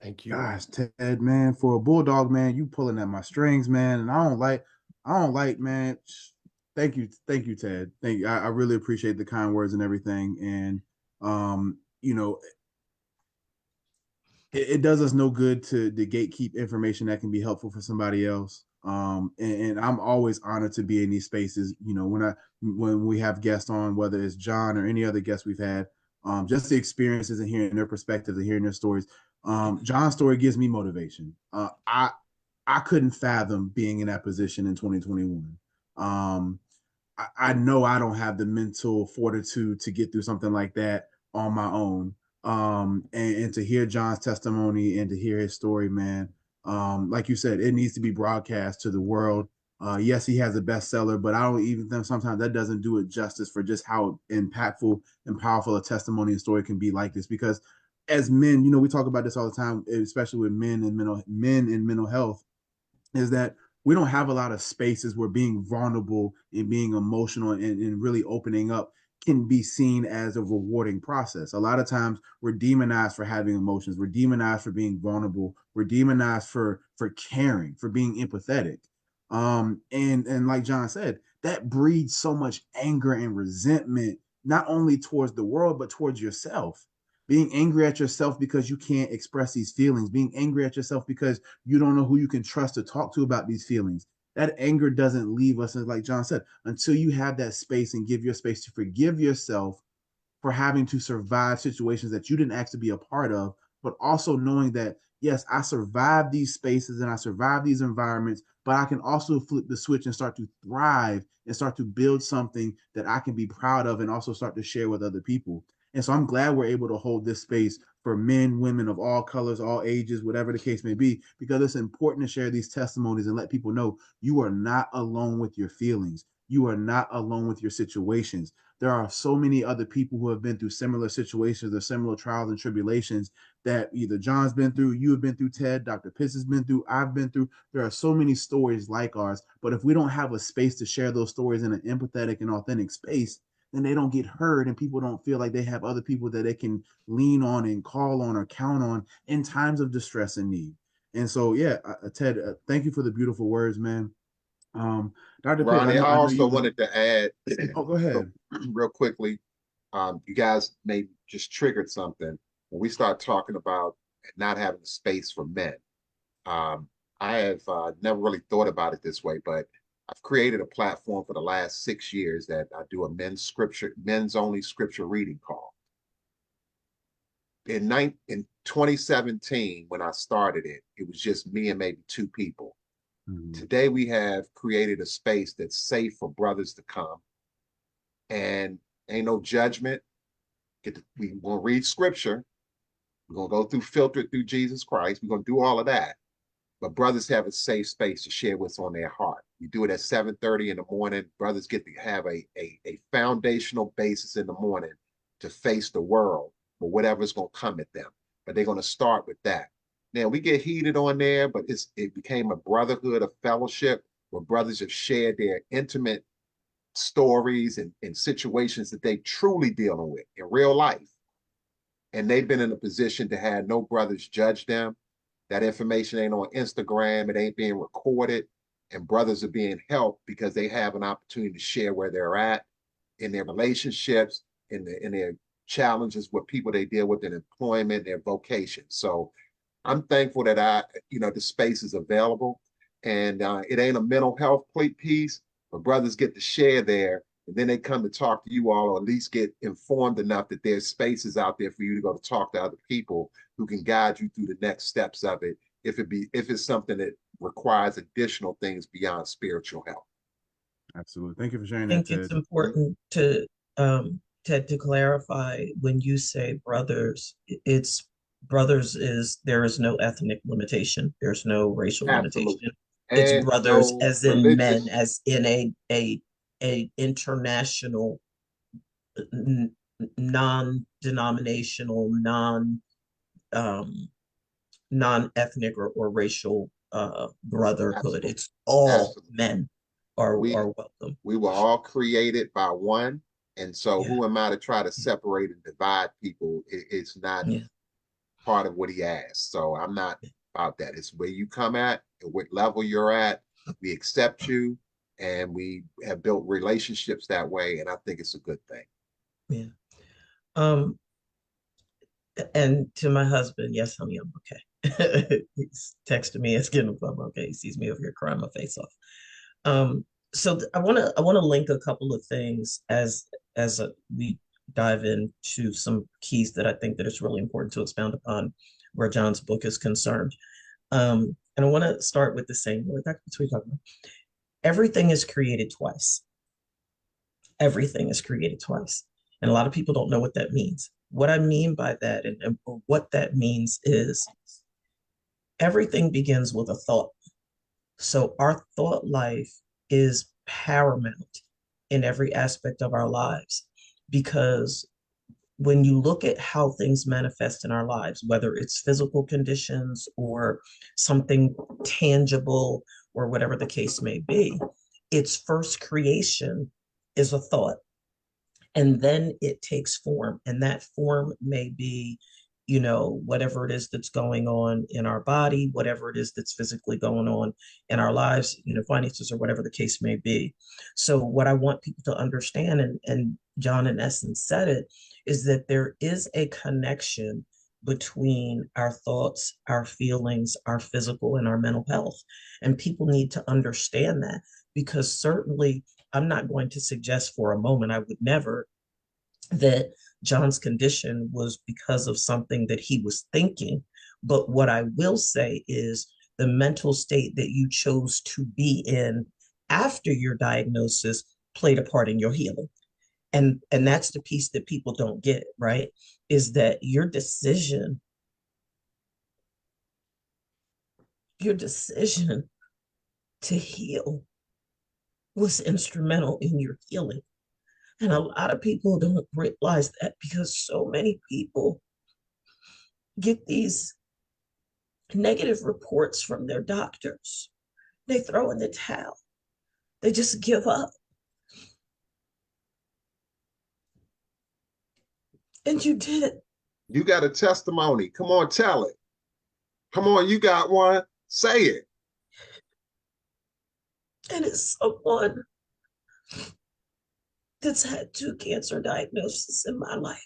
Speaker 3: Thank you.
Speaker 2: Gosh, Ted, man, for a bulldog, man, you pulling at my strings, man, and I don't like, man. Thank you, Ted. Thank you. I really appreciate the kind words and everything, and you know, it does us no good to gatekeep information that can be helpful for somebody else. And I'm always honored to be in these spaces. You know, when we have guests on, whether it's John or any other guests we've had, just the experiences and hearing their perspectives and hearing their stories. John's story gives me motivation. I couldn't fathom being in that position in 2021. I know I don't have the mental fortitude to get through something like that on my own. And to hear John's testimony and to hear his story, man, like you said, it needs to be broadcast to the world. Yes, he has a bestseller, but I don't even think sometimes that doesn't do it justice for just how impactful and powerful a testimony and story can be like this. Because as men, you know, we talk about this all the time, especially with men and mental health, is that we don't have a lot of spaces where being vulnerable and being emotional and really opening up can be seen as a rewarding process. A lot of times we're demonized for having emotions. We're demonized for being vulnerable. We're demonized for caring, for being empathetic. And like John said, that breeds so much anger and resentment, not only towards the world, but towards yourself. being angry at yourself because you can't express these feelings, being angry at yourself because you don't know who you can trust to talk to about these feelings. That anger doesn't leave us, like John said, until you have that space and give your space to forgive yourself for having to survive situations that you didn't ask to be a part of, but also knowing that, yes, I survived these spaces and I survived these environments, but I can also flip the switch and start to thrive and start to build something that I can be proud of and also start to share with other people. And so I'm glad we're able to hold this space for men, women of all colors, all ages, whatever the case may be, because it's important to share these testimonies and let people know you are not alone with your feelings. You are not alone with your situations. There are so many other people who have been through similar situations or similar trials and tribulations that either John's been through, you have been through, Ted, Dr. Pitts has been through, I've been through. There are so many stories like ours, but if we don't have a space to share those stories in an empathetic and authentic space, then they don't get heard and people don't feel like they have other people that they can lean on and call on or count on in times of distress and need. And so, yeah, Ted, thank you for the beautiful words, man. Dr. Pitts,
Speaker 4: Ronnie, I
Speaker 2: I know
Speaker 4: also
Speaker 2: you was.
Speaker 4: wanted to add
Speaker 2: Oh, go
Speaker 4: real,
Speaker 2: ahead.
Speaker 4: real quickly. You guys may just triggered something when we start talking about not having space for men. I have never really thought about it this way, but I've created a platform for the last 6 years that I do a men's only scripture reading call. In 2017, when I started it, it was just me and maybe two people. Today, we have created a space that's safe for brothers to come, and ain't no judgment. We're going to read scripture. We're going to go through, filter through Jesus Christ. We're going to do all of that. But brothers have a safe space to share what's on their heart. We do it at 7:30 in the morning. Brothers get to have a foundational basis in the morning to face the world for whatever's going to come at them. But they're going to start with that. Now, we get heated on there, but it became a brotherhood, a fellowship where brothers have shared their intimate stories and situations that they truly dealing with in real life. And they've been in a position to have no brothers judge them. That information ain't on Instagram. It ain't being recorded. And brothers are being helped because they have an opportunity to share where they're at in their relationships, in their challenges with people they deal with in employment, their vocation. So I'm thankful that the space is available, and it ain't a mental health piece, but brothers get to share there, and then they come to talk to you all, or at least get informed enough that there's spaces out there for you to go to talk to other people who can guide you through the next steps of it, if it's something that requires additional things beyond spiritual help.
Speaker 2: Absolutely. Thank you for sharing
Speaker 1: I
Speaker 2: that,
Speaker 1: think it's
Speaker 2: Ted.
Speaker 1: important to Ted, to clarify, when you say brothers, it's brothers is there is no ethnic limitation. There's no racial
Speaker 4: Absolutely.
Speaker 1: limitation. It's
Speaker 4: And
Speaker 1: brothers
Speaker 4: no
Speaker 1: as in men,
Speaker 4: religious.
Speaker 1: as in a international, non-denominational, um, non-ethnic or racial brotherhood.
Speaker 4: Absolutely.
Speaker 1: It's all
Speaker 4: Absolutely.
Speaker 1: men are
Speaker 4: We
Speaker 1: welcome.
Speaker 4: we were all created by one. And so
Speaker 1: Yeah,
Speaker 4: who am I to try to separate and divide people? It's not
Speaker 1: yeah,
Speaker 4: part of what he asked. So I'm not about that. It's where you come at and what level you're at. We accept you, and we have built relationships that way. And I think it's a good thing.
Speaker 1: yeah. Um, and to my husband, yes, honey, I'm okay. He's texting me asking if I'm okay. He sees me over here crying my face off. So I want to link a couple of things as we dive into some keys that I think that it's really important to expound upon where John's book is concerned. And I want to start with the same word. That's what we talk about. Everything is created twice. Everything is created twice. And a lot of people don't know what that means. What I mean by that, and what that means is everything begins with a thought. So our thought life is paramount in every aspect of our lives, because when you look at how things manifest in our lives, whether it's physical conditions or something tangible or whatever the case may be, its first creation is a thought. And then it takes form. And that form may be, whatever it is that's going on in our body, whatever it is that's physically going on in our lives, finances or whatever the case may be. So what I want people to understand, and John in essence said it, is that there is a connection between our thoughts, our feelings, our physical, and our mental health. And people need to understand that, because certainly I'm not going to suggest for a moment, I would never, that John's condition was because of something that he was thinking. But what I will say is the mental state that you chose to be in after your diagnosis played a part in your healing. And that's the piece that people don't get, right? Is that your decision to heal was instrumental in your healing. And a lot of people don't realize that, because so many people get these negative reports from their doctors. They throw in the towel. They just give up. And you did.
Speaker 4: You got a testimony. Come on, tell it. Come on, you got one. Say it.
Speaker 1: And it's someone that's had 2 cancer diagnoses in my life.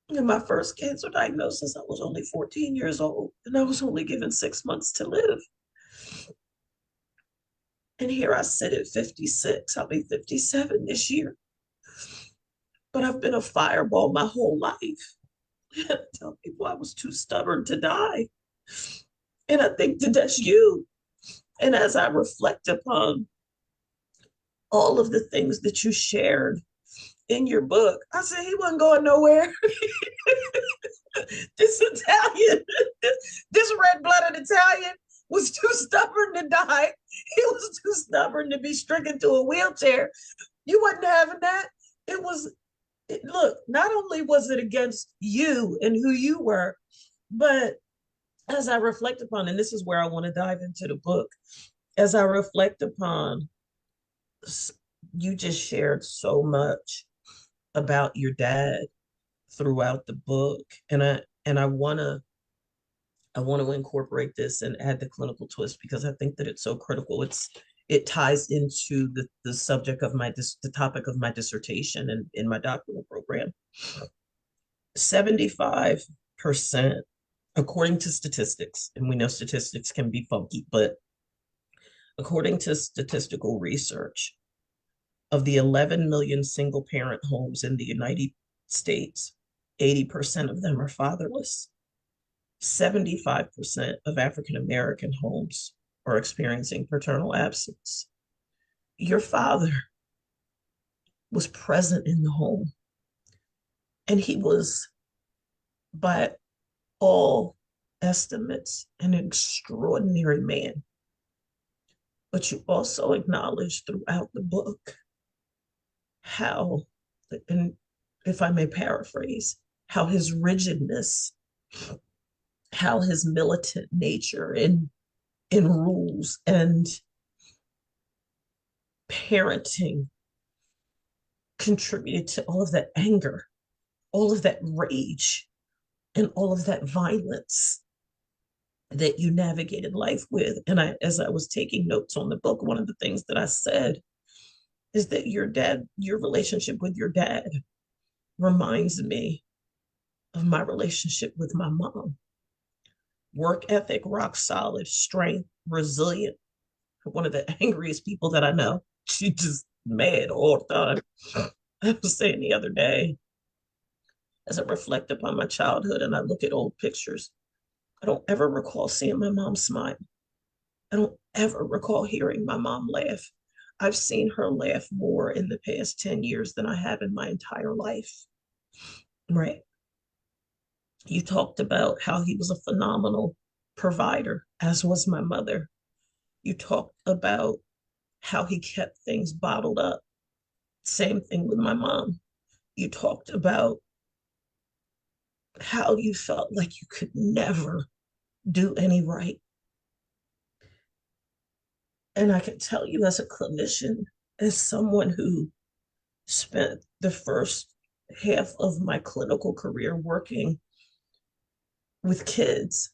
Speaker 1: In my first cancer diagnosis, I was only 14 years old, and I was only given 6 months to live. And here I sit at 56. I'll be 57 this year. But I've been a fireball my whole life. I tell people I was too stubborn to die. And I think that that's you. And as I reflect upon all of the things that you shared in your book, I said, he wasn't going nowhere. This Italian, this red-blooded Italian was too stubborn to die. He was too stubborn to be stricken to a wheelchair. You wasn't having that. Look, not only was it against you and who you were, but as I reflect upon, and this is where I want to dive into the book, as I reflect upon, you just shared so much about your dad throughout the book. And I want to incorporate this and add the clinical twist, because I think that it's so critical. It ties into the subject of the topic of my dissertation and in my doctoral program. 75%, according to statistics, and we know statistics can be funky, but according to statistical research, of the 11 million single parent homes in the United States, 80% of them are fatherless. 75% of African American homes are experiencing paternal absence. Your father was present in the home, and he was, by all estimates, an extraordinary man. But you also acknowledge throughout the book how, and if I may paraphrase, how his rigidness, how his militant nature in rules and parenting contributed to all of that anger, all of that rage, and all of that violence that you navigated life with. And as I was taking notes on the book, one of the things that I said is that your relationship with your dad reminds me of my relationship with my mom. Work ethic, rock solid, strength, resilient. One of the angriest people that I know. She just mad all the time. I was saying the other day, as I reflect upon my childhood and I look at old pictures, I don't ever recall seeing my mom smile. I don't ever recall hearing my mom laugh. I've seen her laugh more in the past 10 years than I have in my entire life. Right. You talked about how he was a phenomenal provider, as was my mother. You talked about how he kept things bottled up. Same thing with my mom. You talked about how you felt like you could never do any right. And I can tell you, as a clinician, as someone who spent the first half of my clinical career working with kids,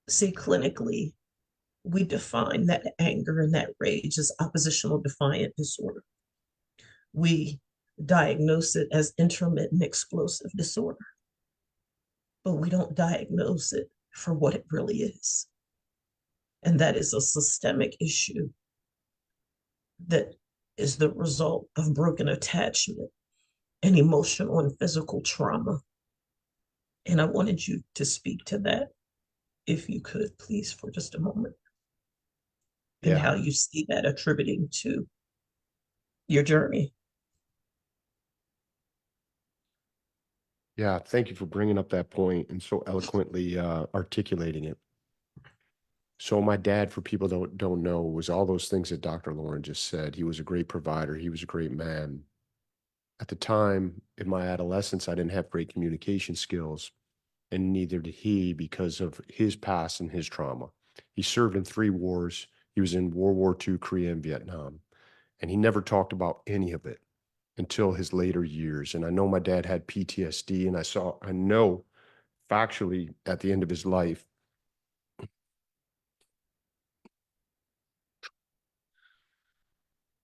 Speaker 1: see, clinically, we define that anger and that rage as oppositional defiant disorder. We diagnose it as intermittent explosive disorder, but we don't diagnose it for what it really is. And that is a systemic issue that is the result of broken attachment and emotional and physical trauma. And I wanted you to speak to that, if you could, please, for just a moment, and
Speaker 3: Yeah.
Speaker 1: how you see that attributing to your journey.
Speaker 3: Yeah, thank you for bringing up that point and so eloquently articulating it. So my dad, for people that don't know, was all those things that Dr. Lauren just said. He was a great provider. He was a great man. At the time, in my adolescence, I didn't have great communication skills, and neither did he because of his past and his trauma. He served in 3 wars. He was in World War II, Korea, and Vietnam, and he never talked about any of it until his later years. And I know my dad had PTSD, and I know factually at the end of his life,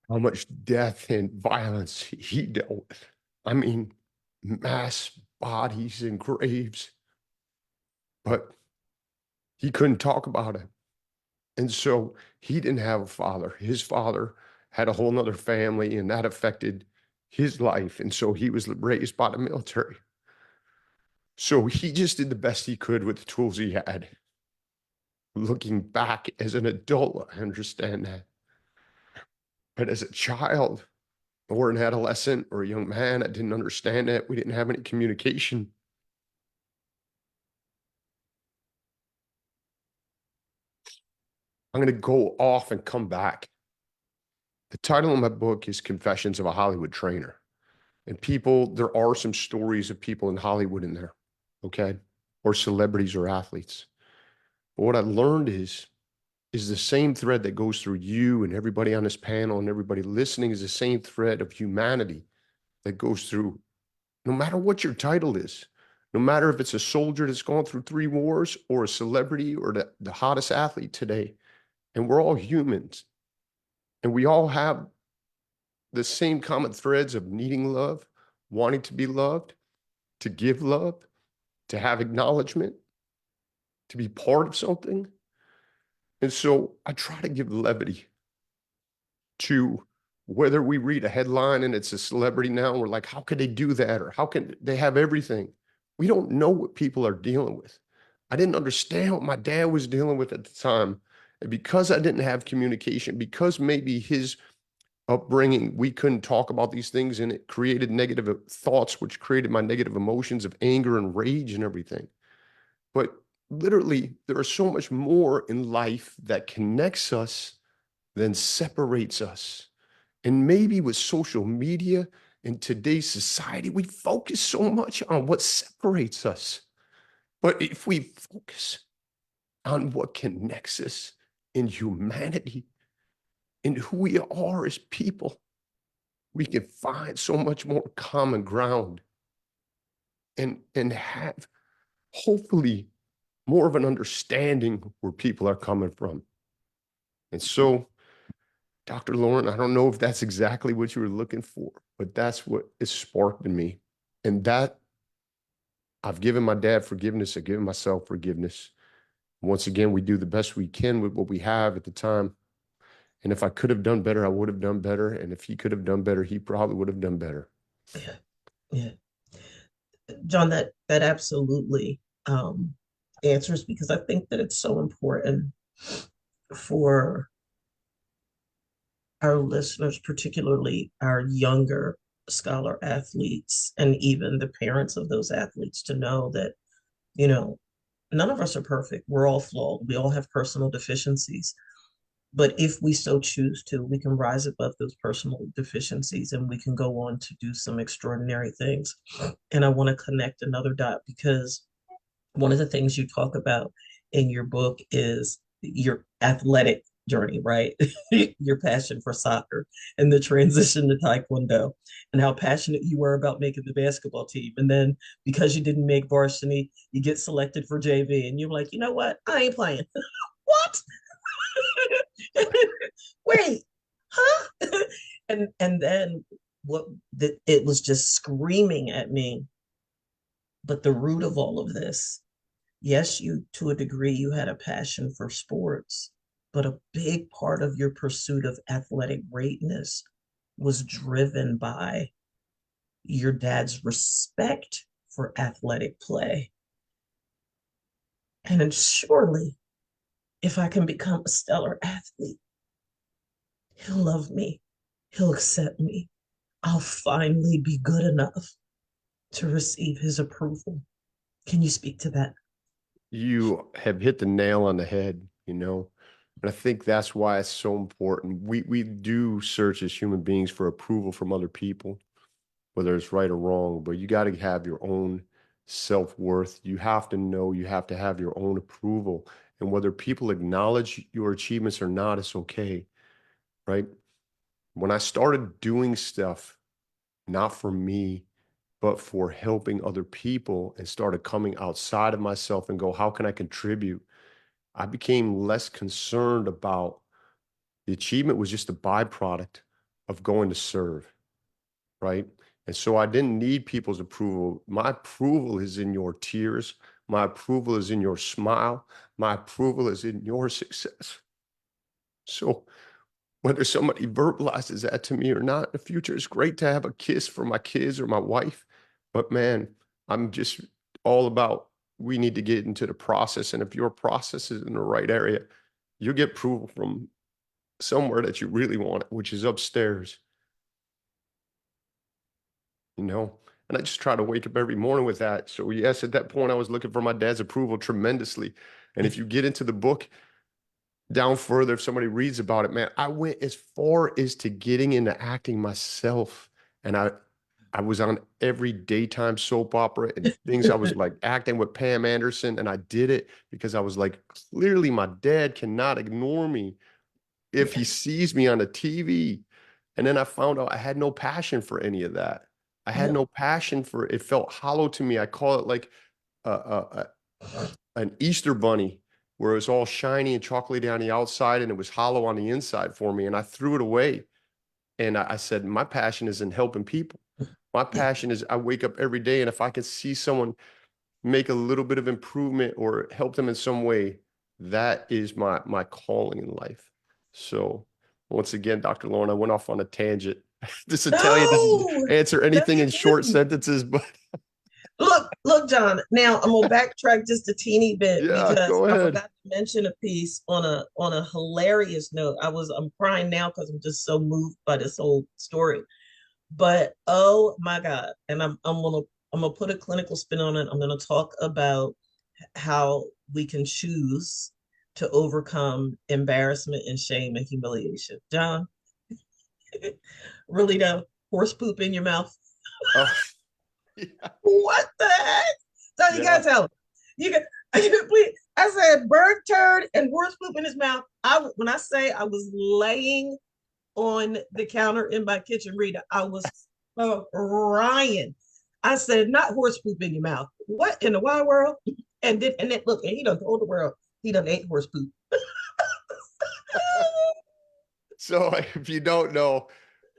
Speaker 3: how much death and violence he dealt with. I mean, mass bodies and graves, but he couldn't talk about it. And so he didn't have a father. His father had a whole nother family, and that affected his life. And so he was raised by the military. So he just did the best he could with the tools he had. Looking back as an adult, I understand that. But as a child or an adolescent or a young man, I didn't understand that. We didn't have any communication. I'm going to go off and come back. The title of my book is Confessions of a Hollywood Trainer. And people, there are some stories of people in Hollywood in there, okay? Or celebrities or athletes. But what I learned is the same thread that goes through you and everybody on this panel and everybody listening is the same thread of humanity that goes through, no matter what your title is, no matter if it's a soldier that's gone through 3 wars or a celebrity or the hottest athlete today. And we're all humans. And we all have the same common threads of needing love, wanting to be loved, to give love, to have acknowledgement, to be part of something. And so I try to give levity to whether we read a headline and it's a celebrity now, and we're like, how could they do that? Or how can they have everything? We don't know what people are dealing with. I didn't understand what my dad was dealing with at the time. And because I didn't have communication, because maybe his upbringing, we couldn't talk about these things, and it created negative thoughts, which created my negative emotions of anger and rage and everything. But literally, there is so much more in life that connects us than separates us. And maybe with social media in today's society, we focus so much on what separates us. But if we focus on what connects us in humanity, in who we are as people, we can find so much more common ground and have hopefully more of an understanding where people are coming from. And so, Dr. Lauren, I don't know if that's exactly what you were looking for, but that's what is sparked in me. And that I've given my dad forgiveness, I've given myself forgiveness. Once again, we do the best we can with what we have at the time. And if I could have done better, I would have done better. And if he could have done better, he probably would have done better.
Speaker 1: Yeah, yeah. John, that absolutely answers, because I think that it's so important for our listeners, particularly our younger scholar athletes, and even the parents of those athletes, to know that, you know, none of us are perfect. We're all flawed. We all have personal deficiencies. But if we so choose to, we can rise above those personal deficiencies and we can go on to do some extraordinary things. And I want to connect another dot, because one of the things you talk about in your book is your athletic journey, right? Your passion for soccer and the transition to Taekwondo, and how passionate you were about making the basketball team. And then because you didn't make varsity, you get selected for JV and you're like, you know what? I ain't playing. What? Wait, huh? And then it was just screaming at me. But the root of all of this, yes, you to a degree you had a passion for sports, but a big part of your pursuit of athletic greatness was driven by your dad's respect for athletic play. And surely, if I can become a stellar athlete, he'll love me, he'll accept me. I'll finally be good enough to receive his approval. Can you speak to that?
Speaker 3: You have hit the nail on the head, you know. And I think that's why it's so important. We do search as human beings for approval from other people, whether it's right or wrong, but you got to have your own self-worth. You have to know, you have to have your own approval. And whether people acknowledge your achievements or not, it's okay, right? When I started doing stuff, not for me, but for helping other people and started coming outside of myself and go, how can I contribute? I became less concerned about the achievement was just a byproduct of going to serve, right? And so I didn't need people's approval. My approval is in your tears. My approval is in your smile. My approval is in your success. So whether somebody verbalizes that to me or not in the future, it's great to have a kiss for my kids or my wife. But man, I'm just all about we need to get into the process. And if your process is in the right area, you'll get approval from somewhere that you really want it, which is upstairs. You know, and I just try to wake up every morning with that. So yes, at that point, I was looking for my dad's approval tremendously. And if you get into the book down further, if somebody reads about it, man, I went as far as to getting into acting myself. And I was on every daytime soap opera and things. I was like acting with Pam Anderson, and I did it because I was like, clearly my dad cannot ignore me if he sees me on the TV. And then I found out I had no passion for any of that. I had no passion for it. It felt hollow to me. I call it like an Easter bunny where it was all shiny and chocolatey on the outside and it was hollow on the inside for me. And I threw it away. And I said, my passion is in helping people. My passion is I wake up every day and if I can see someone make a little bit of improvement or help them in some way, that is my calling in life. So once again, Dr. Lauren, I went off on a tangent. This Italian doesn't
Speaker 1: No,
Speaker 3: answer
Speaker 1: no,
Speaker 3: anything
Speaker 1: you
Speaker 3: in short
Speaker 1: didn't.
Speaker 3: sentences, but
Speaker 1: Look, John. Now I'm gonna backtrack just a teeny bit
Speaker 3: yeah,
Speaker 1: because
Speaker 3: go
Speaker 1: I
Speaker 3: ahead.
Speaker 1: forgot to mention a piece on a hilarious note. I'm crying now because I'm just so moved by this whole story. But oh my God. And I'm gonna put a clinical spin on it. I'm gonna talk about how we can choose to overcome embarrassment and shame and humiliation. John, really though, horse poop in your mouth.
Speaker 3: Oh, yeah,
Speaker 1: What the heck? So you
Speaker 3: yeah.
Speaker 1: gotta tell him. You can please. I said bird turd and horse poop in his mouth. When I say I was laying on the counter in my kitchen, Rita, I was crying. I said, not horse poop in your mouth. What in the wide world? And then look, and he done told the world he done ate horse poop.
Speaker 3: So if you don't know,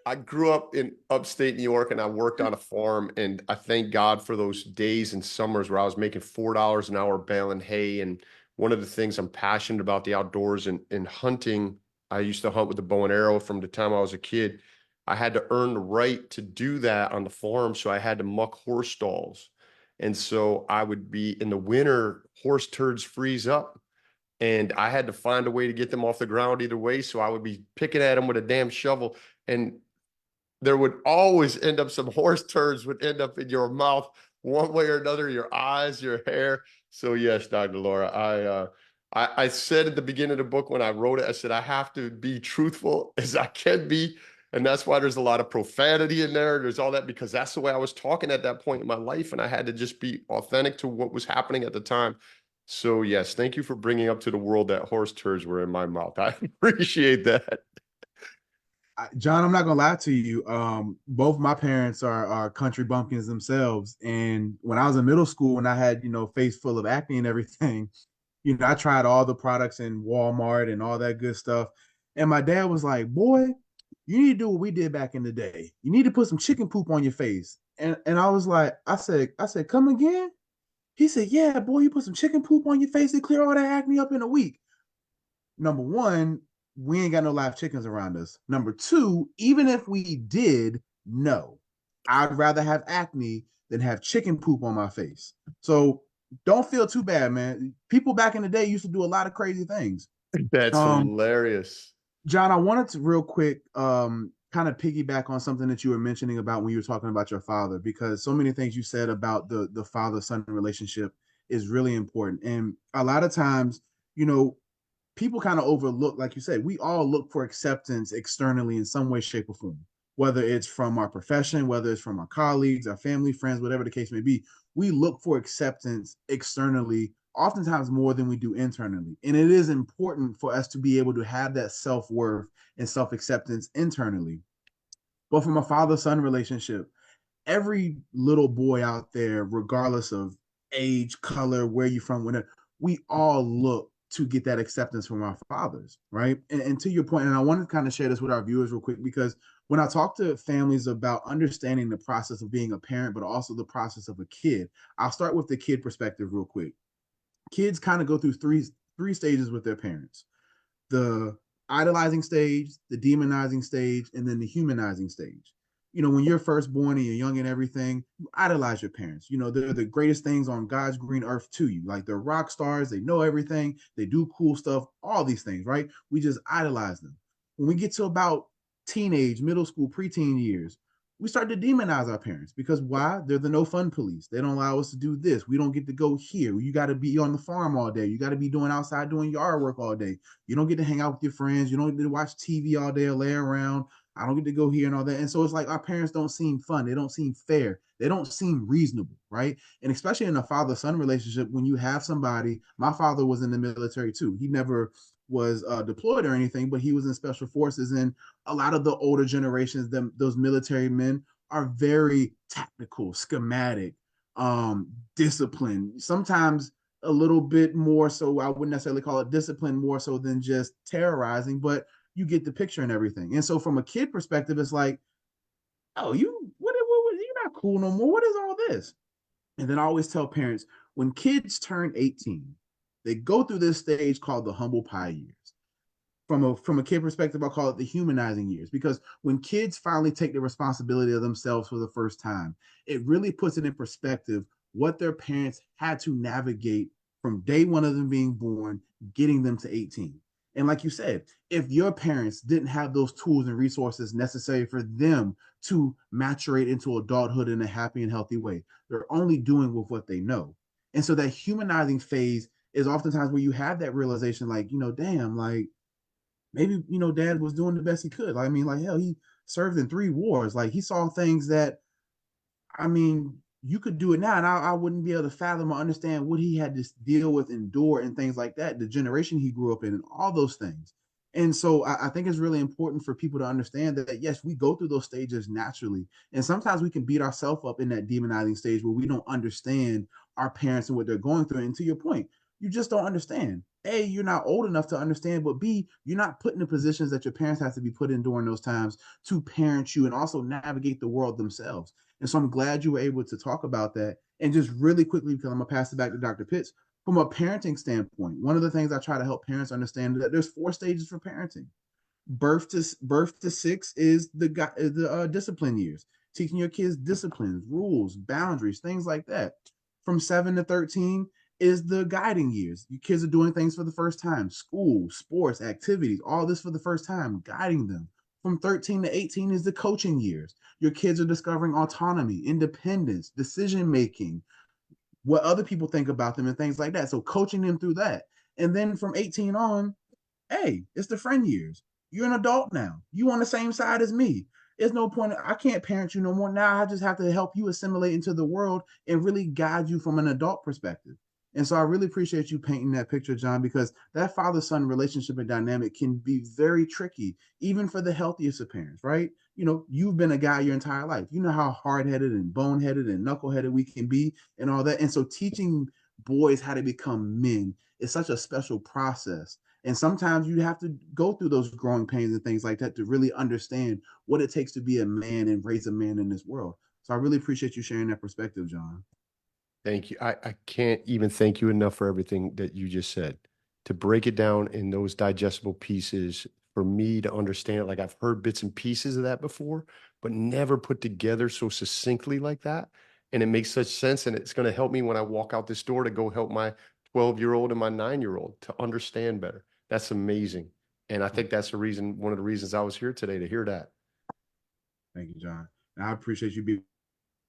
Speaker 3: I grew up in upstate New York and I worked on a farm, and I thank God for those days and summers where I was making $4 an hour baling hay. And one of the things I'm passionate about the outdoors and hunting. I used to hunt with a bow and arrow from the time I was a kid. I had to earn the right to do that on the farm. So I had to muck horse stalls. And so I would be in the winter, horse turds freeze up. And I had to find a way to get them off the ground either way. So I would be picking at them with a damn shovel. And there would always end up some horse turds would end up in your mouth one way or another, your eyes, your hair. So yes, Dr. Laura, I said at the beginning of the book when I wrote it, I said I have to be truthful as I can be. And that's why there's a lot of profanity in there. There's all that because that's the way I was talking at that point in my life. And I had to just be authentic to what was happening at the time. So yes, thank you for bringing up to the world that horse turds were in my mouth. I appreciate that.
Speaker 2: John, I'm not gonna lie to you. Both my parents are country bumpkins themselves, and when I was in middle school, and I had face full of acne and everything, I tried all the products in Walmart and all that good stuff, And my dad was like, boy, you need to do what we did back in the day. You need to put some chicken poop on your face. And I was like, I said, come again? He said, yeah, boy, you put some chicken poop on your face and clear all that acne up in a week. Number one, we ain't got no live chickens around us. Number two, even if we did, no. I'd rather have acne than have chicken poop on my face. So don't feel too bad, man. People back in the day used to do a lot of crazy things.
Speaker 3: That's hilarious.
Speaker 2: John, I wanted to real quick kind of piggyback on something that you were mentioning about when you were talking about your father, because so many things you said about the father-son relationship is really important. And a lot of times, you know, people kind of overlook, like you said, we all look for acceptance externally in some way, shape, or form, whether it's from our profession, whether it's from our colleagues, our family, friends, whatever the case may be. We look for acceptance externally, oftentimes more than we do internally. And it is important for us to be able to have that self-worth and self-acceptance internally. But from a father-son relationship, every little boy out there, regardless of age, color, where you're from, whatever, we all look to get that acceptance from our fathers, right? And to your point, and I want to kind of share this with our viewers real quick, because when I talk to families about understanding the process of being a parent, but also the process of a kid, I'll start with the kid perspective real quick. Kids kind of go through three stages with their parents: the idolizing stage, the demonizing stage, and then the humanizing stage. You know, when you're first born and you're young and everything, you idolize your parents. You know, they're the greatest things on God's green earth to you. Like, they're rock stars, they know everything, they do cool stuff, all these things, right? We just idolize them. When we get to about teenage, middle school, preteen years, we start to demonize our parents, because why? They're the no fun police. They don't allow us to do this. We don't get to go here. You got to be on the farm all day. You got to be doing outside doing yard work all day. You don't get to hang out with your friends. You don't get to watch TV all day or lay around. I don't get to go here and all that. And so it's like our parents don't seem fun. They don't seem fair. They don't seem reasonable, right? And especially in a father-son relationship, when you have somebody, my father was in the military too. He never was deployed or anything, but he was in special forces. And a lot of the older generations, those military men, are very tactical, schematic, disciplined. Sometimes a little bit more so. I wouldn't necessarily call it discipline, more so than just terrorizing, but you get the picture and everything. And so from a kid perspective, it's like, oh, you're not cool no more. What is all this? And then I always tell parents, when kids turn 18, they go through this stage called the humble pie years. From a kid perspective, I'll call it the humanizing years, because when kids finally take the responsibility of themselves for the first time, it really puts it in perspective what their parents had to navigate from day one of them being born, getting them to 18. And like you said, if your parents didn't have those tools and resources necessary for them to maturate into adulthood in a happy and healthy way, they're only doing with what they know. And so that humanizing phase is oftentimes where you have that realization, like, damn, like, maybe, dad was doing the best he could. I mean, like, hell, he served in 3 wars. Like, he saw things that, I mean, you could do it now, and I wouldn't be able to fathom or understand what he had to deal with, endure, and things like that, the generation he grew up in, and all those things. And so I think it's really important for people to understand that, yes, we go through those stages naturally. And sometimes we can beat ourselves up in that demonizing stage where we don't understand our parents and what they're going through. And to your point, you just don't understand. A, you're not old enough to understand, but B, you're not put in the positions that your parents have to be put in during those times to parent you and also navigate the world themselves. And so I'm glad you were able to talk about that. And just really quickly, because I'm going to pass it back to Dr. Pitts, from a parenting standpoint, one of the things I try to help parents understand is that there's 4 stages for parenting. Birth to 6 is the discipline years, teaching your kids disciplines, rules, boundaries, things like that. From 7 to 13 is the guiding years. Your kids are doing things for the first time, school, sports, activities, all this for the first time, guiding them. From 13 to 18 is the coaching years. Your kids are discovering autonomy, independence, decision making, what other people think about them, and things like that. So coaching them through that. And then from 18 on, hey, it's the friend years. You're an adult now. You on the same side as me. There's no point. I can't parent you no more. Now I just have to help you assimilate into the world and really guide you from an adult perspective. And so I really appreciate you painting that picture, John, because that father-son relationship and dynamic can be very tricky, even for the healthiest of parents, right? You've been a guy your entire life. You know how hard-headed and boneheaded and knuckleheaded we can be and all that. And so teaching boys how to become men is such a special process. And sometimes you have to go through those growing pains and things like that to really understand what it takes to be a man and raise a man in this world. So I really appreciate you sharing that perspective, John.
Speaker 3: Thank you. I can't even thank you enough for everything that you just said. To break it down in those digestible pieces, for me to understand it, like I've heard bits and pieces of that before, but never put together so succinctly like that. And it makes such sense. And it's going to help me when I walk out this door to go help my 12-year-old and my 9-year-old to understand better. That's amazing. And I think that's one of the reasons I was here today, to hear that.
Speaker 2: Thank you, John. And I appreciate you being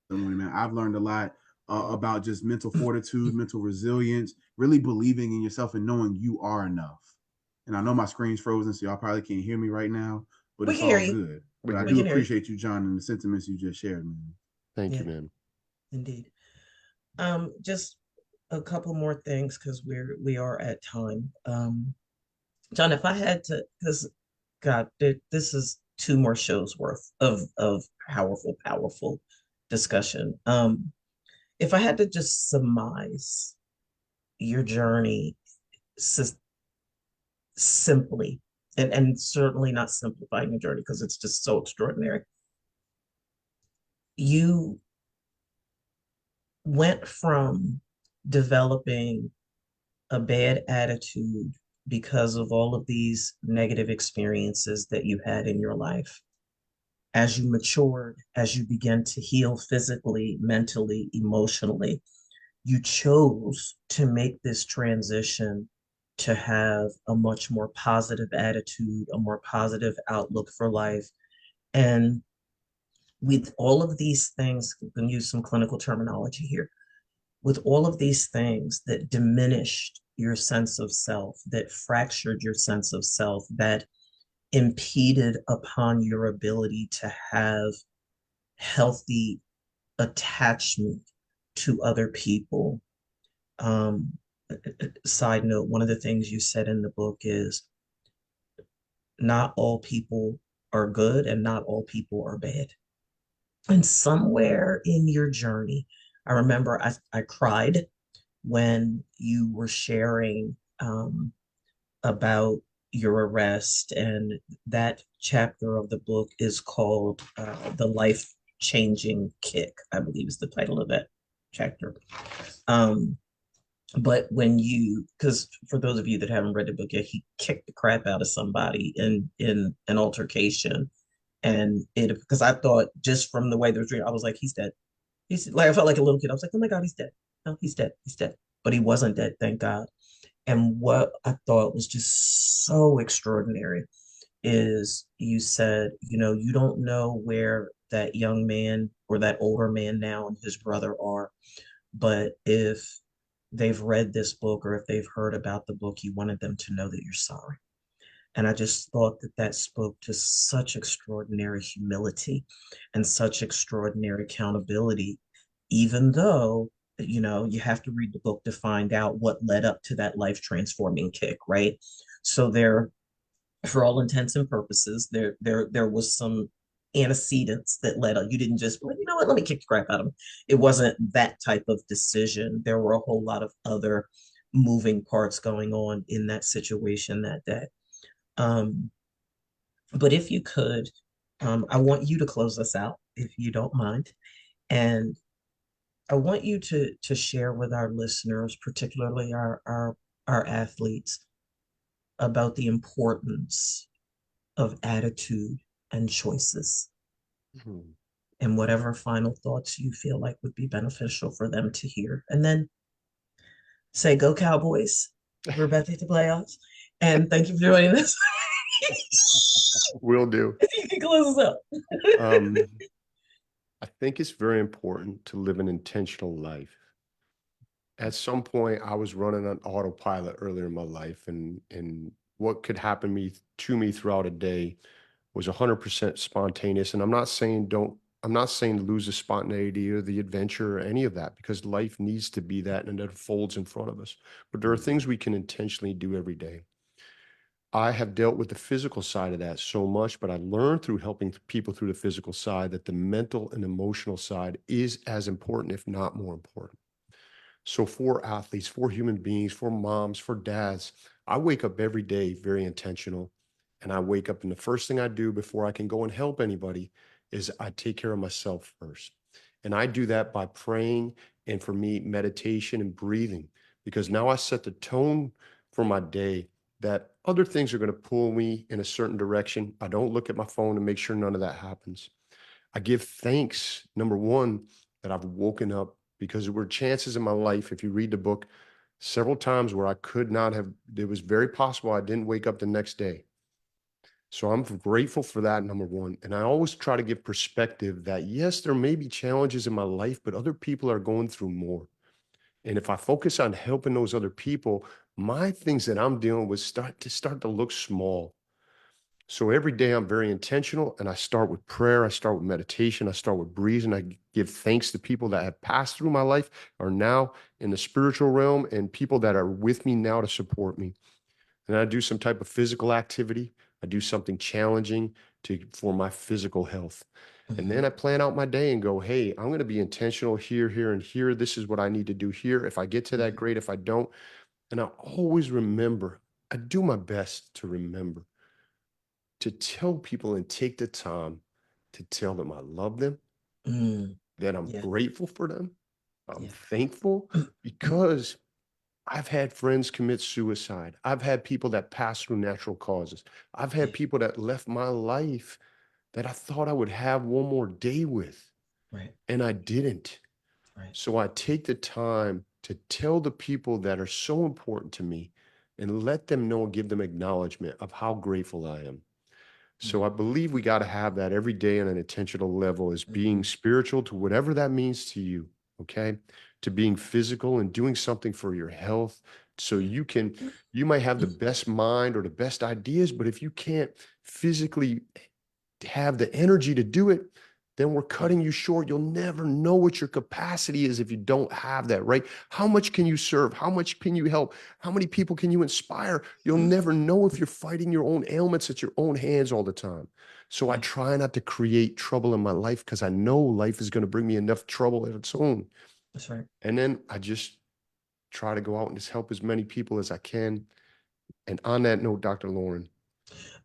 Speaker 2: man. I've learned a lot about just mental fortitude, mental resilience, really believing in yourself and knowing you are enough. And I know my screen's frozen, so y'all probably can't hear me right now, but
Speaker 1: We
Speaker 2: it's
Speaker 1: can hear
Speaker 2: all
Speaker 1: you.
Speaker 2: good. But I
Speaker 1: We
Speaker 2: do
Speaker 1: can hear you.
Speaker 2: appreciate you, John, and the sentiments you just shared, man.
Speaker 3: Thank
Speaker 1: Yeah.
Speaker 3: you, man.
Speaker 1: Indeed. Just a couple more things because we are at time. John, if I had to, because God, this is 2 more shows worth of powerful discussion. If I had to just surmise your journey simply, and certainly not simplifying your journey because it's just so extraordinary. You went from developing a bad attitude because of all of these negative experiences that you had in your life. As you matured, as you began to heal physically, mentally, emotionally, you chose to make this transition to have a much more positive attitude, a more positive outlook for life. And with all of these things, we can use some clinical terminology here, with all of these things that diminished your sense of self, that fractured your sense of self, that impeded upon your ability to have healthy attachment to other people. Side note, one of the things you said in the book is not all people are good and not all people are bad. And somewhere in your journey, I remember I cried when you were sharing about your arrest, and that chapter of the book is called The Life Changing Kick, I believe is the title of that chapter. But when because for those of you that haven't read the book yet, he kicked the crap out of somebody in an altercation. And because I thought just from the way there was, I was like, he's dead. He's like, I felt like a little kid. I was like, oh my God, he's dead. No, he's dead. He's dead. But he wasn't dead, thank God. And what I thought was just so extraordinary is you said, you don't know where that young man or that older man now and his brother are, but if they've read this book or if they've heard about the book, you wanted them to know that you're sorry. And I just thought that spoke to such extraordinary humility and such extraordinary accountability, even though, you have to read the book to find out what led up to that life transforming kick, right? So for all intents and purposes, there was some antecedents that led up. You didn't just, well, you know what, let me kick the crap out of him. It wasn't that type of decision. There were a whole lot of other moving parts going on in that situation that day. But if you could, I want you to close us out, if you don't mind. And I want you to share with our listeners, particularly our athletes, about the importance of attitude and choices. Mm-hmm. And whatever final thoughts you feel like would be beneficial for them to hear. And then say, go Cowboys. We're about to hit the playoffs. And thank you for joining us.
Speaker 3: Will do.
Speaker 1: You can close us up.
Speaker 3: I think it's very important to live an intentional life. At some point, I was running on autopilot earlier in my life, and what could happen to me throughout a day was 100% spontaneous. And I'm not saying lose the spontaneity or the adventure or any of that, because life needs to be that and it unfolds in front of us. But there are things we can intentionally do every day. I have dealt with the physical side of that so much, but I learned through helping people through the physical side that the mental and emotional side is as important, if not more important. So for athletes, for human beings, for moms, for dads, I wake up every day very intentional. And I wake up and the first thing I do before I can go and help anybody is I take care of myself first. And I do that by praying and for me, meditation and breathing, because now I set the tone for my day that other things are going to pull me in a certain direction. I don't look at my phone to make sure none of that happens. I give thanks, number one, that I've woken up, because there were chances in my life, if you read the book, several times where I could not have, it was very possible I didn't wake up the next day. So I'm grateful for that, number one. And I always try to give perspective that, yes, there may be challenges in my life, but other people are going through more. And if I focus on helping those other people, my things that I'm dealing with start to look small. So every day I'm very intentional, and I start with prayer. I start with meditation. I start with breathing. I give thanks to people that have passed through my life, are now in the spiritual realm, and people that are with me now to support me. And I do some type of physical activity. I do something challenging for my physical health. And then I plan out my day and go, hey, I'm going to be intentional here, here, and here. This is what I need to do here. If I get to that, great. If I don't, and I always remember, I do my best to remember to tell people and take the time to tell them I love them, that I'm
Speaker 1: Yeah.
Speaker 3: grateful for them. I'm
Speaker 1: Yeah.
Speaker 3: thankful, because I've had friends commit suicide. I've had people that pass through natural causes. I've had people that left my life that I thought I would have one more day with,
Speaker 1: Right.
Speaker 3: and I didn't.
Speaker 1: Right.
Speaker 3: So I take the time to tell the people that are so important to me and let them know and give them acknowledgement of how grateful I am. So I believe we got to have that every day on an intentional level, as being spiritual to whatever that means to you, okay? To being physical and doing something for your health. So you might have the best mind or the best ideas, but if you can't physically have the energy to do it, then we're cutting you short. You'll never know what your capacity is if you don't have that, right? How much can you serve? How much can you help? How many people can you inspire? You'll never know if you're fighting your own ailments at your own hands all the time. So I try not to create trouble in my life, because I know life is going to bring me enough trouble of its own.
Speaker 1: That's right.
Speaker 3: And then I just try to go out and just help as many people as I can. And on that note, Dr. Lauren,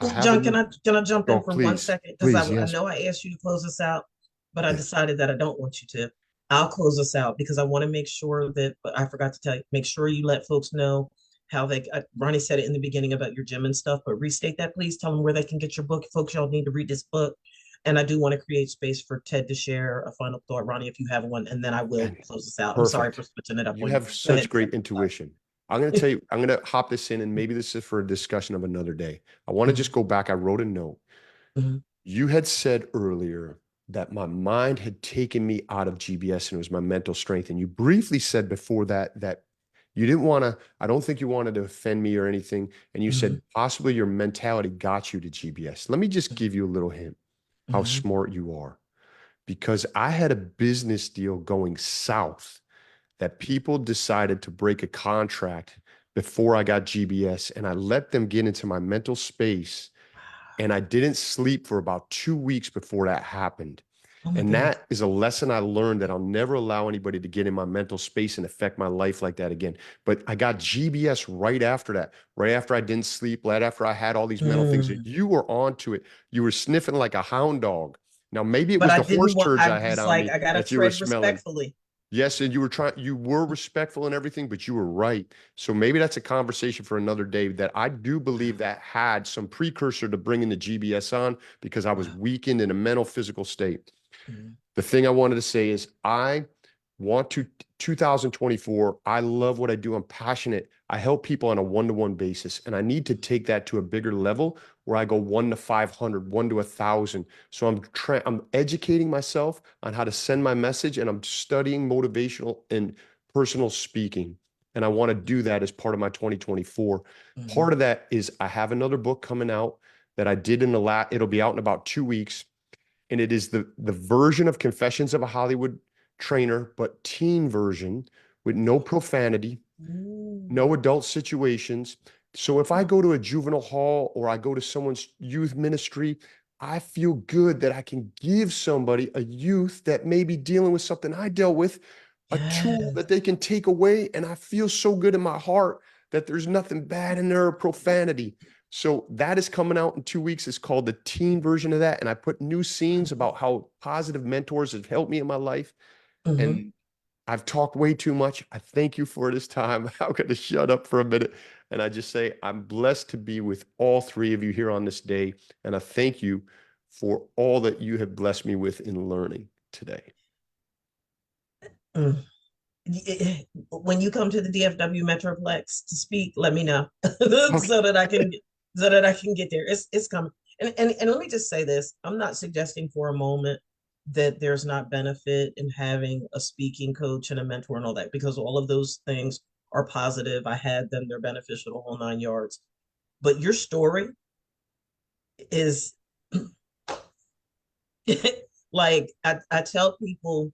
Speaker 3: I have
Speaker 1: John, can I jump
Speaker 3: oh,
Speaker 1: in for one
Speaker 3: please,
Speaker 1: second? Because
Speaker 3: please,
Speaker 1: I
Speaker 3: yes.
Speaker 1: know I asked you to close us out, but I
Speaker 3: Yeah.
Speaker 1: decided that I don't want you to. I'll close us out because I want to make sure that, but I forgot to tell you, make sure you let folks know how they, Ronnie said it in the beginning about your gym and stuff, but restate that, please. Tell them where they can get your book. Folks, y'all need to read this book. And I do want to create space for Ted to share a final thought, Ronnie, if you have one, and then I will
Speaker 3: And
Speaker 1: close us out. I'm sorry for
Speaker 3: perfect.
Speaker 1: switching it up
Speaker 3: You
Speaker 1: on you.
Speaker 3: have
Speaker 1: Go
Speaker 3: such
Speaker 1: ahead,
Speaker 3: great
Speaker 1: Ted. Sorry.
Speaker 3: intuition. I'm going to tell you, I'm going to hop this in, and maybe this is for a discussion of another day. I want to just go back. I wrote a note.
Speaker 1: Mhm.
Speaker 3: You had said earlier that my mind had taken me out of GBS and it was my mental strength. And you briefly said before that you didn't want to, I don't think you wanted to offend me or anything. And you said possibly your mentality got you to GBS. Let me just give you a little hint how
Speaker 1: Mhm.
Speaker 3: smart you are, because I had a business deal going south that people decided to break a contract before I got GBS, and I let them get into my mental space, and I didn't sleep for about 2 weeks before that happened.
Speaker 1: Oh my
Speaker 3: And
Speaker 1: goodness.
Speaker 3: that is a lesson I learned, that I'll never allow anybody to get in my mental space and affect my life like that again. But I got GBS right after that, right after I didn't sleep, right after I had all these mental things.
Speaker 1: Mm.
Speaker 3: You were onto it. You were sniffing like a hound dog. Now, maybe it
Speaker 1: But
Speaker 3: was
Speaker 1: I
Speaker 3: the
Speaker 1: didn't
Speaker 3: horse
Speaker 1: want,
Speaker 3: turds
Speaker 1: I
Speaker 3: I had
Speaker 1: was
Speaker 3: on
Speaker 1: like,
Speaker 3: me
Speaker 1: I gotta
Speaker 3: that you were
Speaker 1: tread
Speaker 3: smelling.
Speaker 1: respectfully.
Speaker 3: Yes, and you were respectful and everything, but you were right. So maybe that's a conversation for another day, that I do believe that had some precursor to bringing the GBS on, because I was
Speaker 1: Wow.
Speaker 3: weakened in a mental physical state.
Speaker 1: Mhm.
Speaker 3: The thing I wanted to say is I want to 2024. I love what I do. I'm passionate. I help people on a one-to-one basis, and I need to take that to a bigger level where I go 1 to 500, 1 to 1,000. So I'm educating myself on how to send my message, and I'm studying motivational and personal speaking. And I want to do that as part of my 2024.
Speaker 1: Mhm.
Speaker 3: Part of that is I have another book coming out that I did it'll be out in about 2 weeks. And it is the version of Confessions of a Hollywood Trainer, but teen version, with no profanity,
Speaker 1: Ooh.
Speaker 3: no adult situations. So if I go to a juvenile hall or I go to someone's youth ministry, I feel good that I can give somebody, a youth that may be dealing with something I dealt with, a tool that they can take away. And I feel so good in my heart that there's nothing bad in there or profanity. So that is coming out in 2 weeks. It's called the teen version of that. And I put new scenes about how positive mentors have helped me in my life.
Speaker 1: Mhm.
Speaker 3: And I've talked way too much. I thank you for this time. I'm going to shut up for a minute. And I just say, I'm blessed to be with all three of you here on this day. And I thank you for all that you have blessed me with in learning today.
Speaker 1: Mm. When you come to the DFW Metroplex to speak, let me know so that I can get there. It's coming. And let me just say this. I'm not suggesting for a moment that there's not benefit in having a speaking coach and a mentor and all that, because all of those things are positive. I had them, they're beneficial, the whole 9 yards. But your story is like I tell people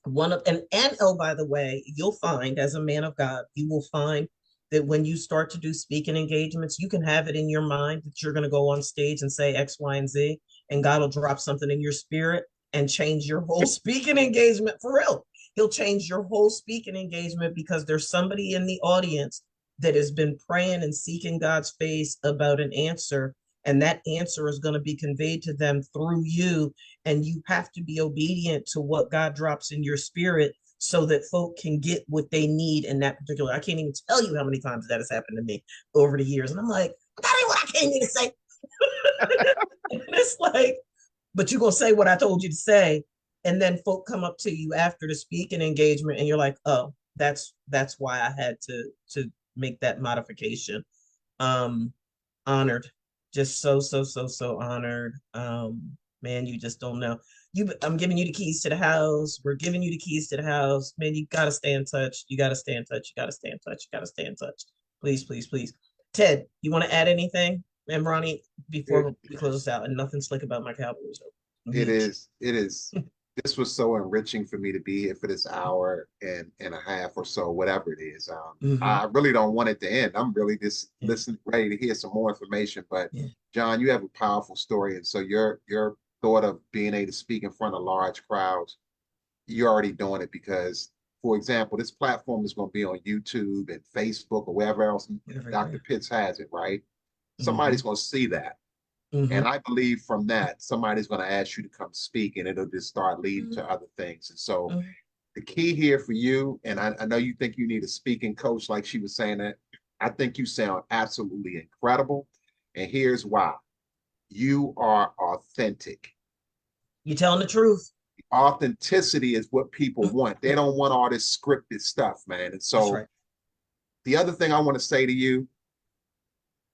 Speaker 1: one of and oh, by the way, you'll find as a man of God, you will find that when you start to do speaking engagements, you can have it in your mind that you're going to go on stage and say X, Y, and Z, and God will drop something in your spirit and change your whole speaking engagement for real. He'll change your whole speaking engagement because there's somebody in the audience that has been praying and seeking God's face about an answer, and that answer is going to be conveyed to them through you, and you have to be obedient to what God drops in your spirit so that folk can get what they need in that particular. I can't even tell you how many times that has happened to me over the years. And I'm like, that ain't what I came here to say. And it's like, but you're gonna say what I told you to say. And then folk come up to you after the speaking engagement and you're like, oh, that's why I had to make that modification. Um, honored. Just so honored. Man, you just don't know. I'm giving you the keys to the house. We're giving you the keys to the house. Man, you gotta stay in touch. You gotta stay in touch. You gotta stay in touch. You gotta stay in touch. Please, please, please. Ted, you want to add anything? And Ronnie, before we close this out, and nothing slick about my Cowboys.
Speaker 4: It is. This was so enriching for me to be here for this hour and a half or so, whatever it is. I really don't want it to end. I'm really just listening, ready to hear some more information. But John, you have a powerful story, and so your thought of being able to speak in front of large crowds, you're already doing it because, for example, this platform is going to be on YouTube and Facebook or wherever else Dr. Pitts has it, right? Somebody's going to see that. And I believe from that, somebody's going to ask you to come speak and it'll just start leading to other things. And so the key here for you, and I know you think you need a speaking coach, like she was saying that, I think you sound absolutely incredible. And here's why. You are authentic.
Speaker 1: You're telling the truth.
Speaker 4: Authenticity is what people want. They don't want all this scripted stuff, man. And so the other thing I want to say to you,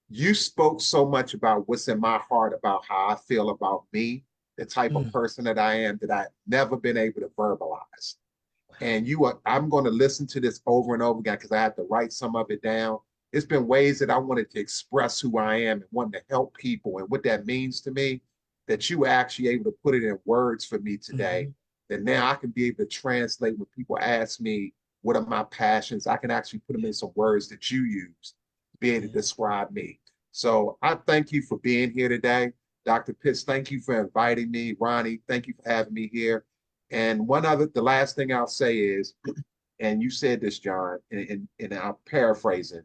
Speaker 4: you spoke so much about what's in my heart, about how I feel about me, the type of person that I am, that I've never been able to verbalize. And I'm going to listen to this over and over again because I have to write some of it down. It's been ways that I wanted to express who I am and wanting to help people and what that means to me, that you were actually able to put it in words for me today, that now I can be able to translate when people ask me, what are my passions? I can actually put them in some words that you use to be able to describe me. So I thank you for being here today. Dr. Pitts, thank you for inviting me. Ronnie, thank you for having me here. And the last thing I'll say is, and you said this, John, and I'm paraphrasing,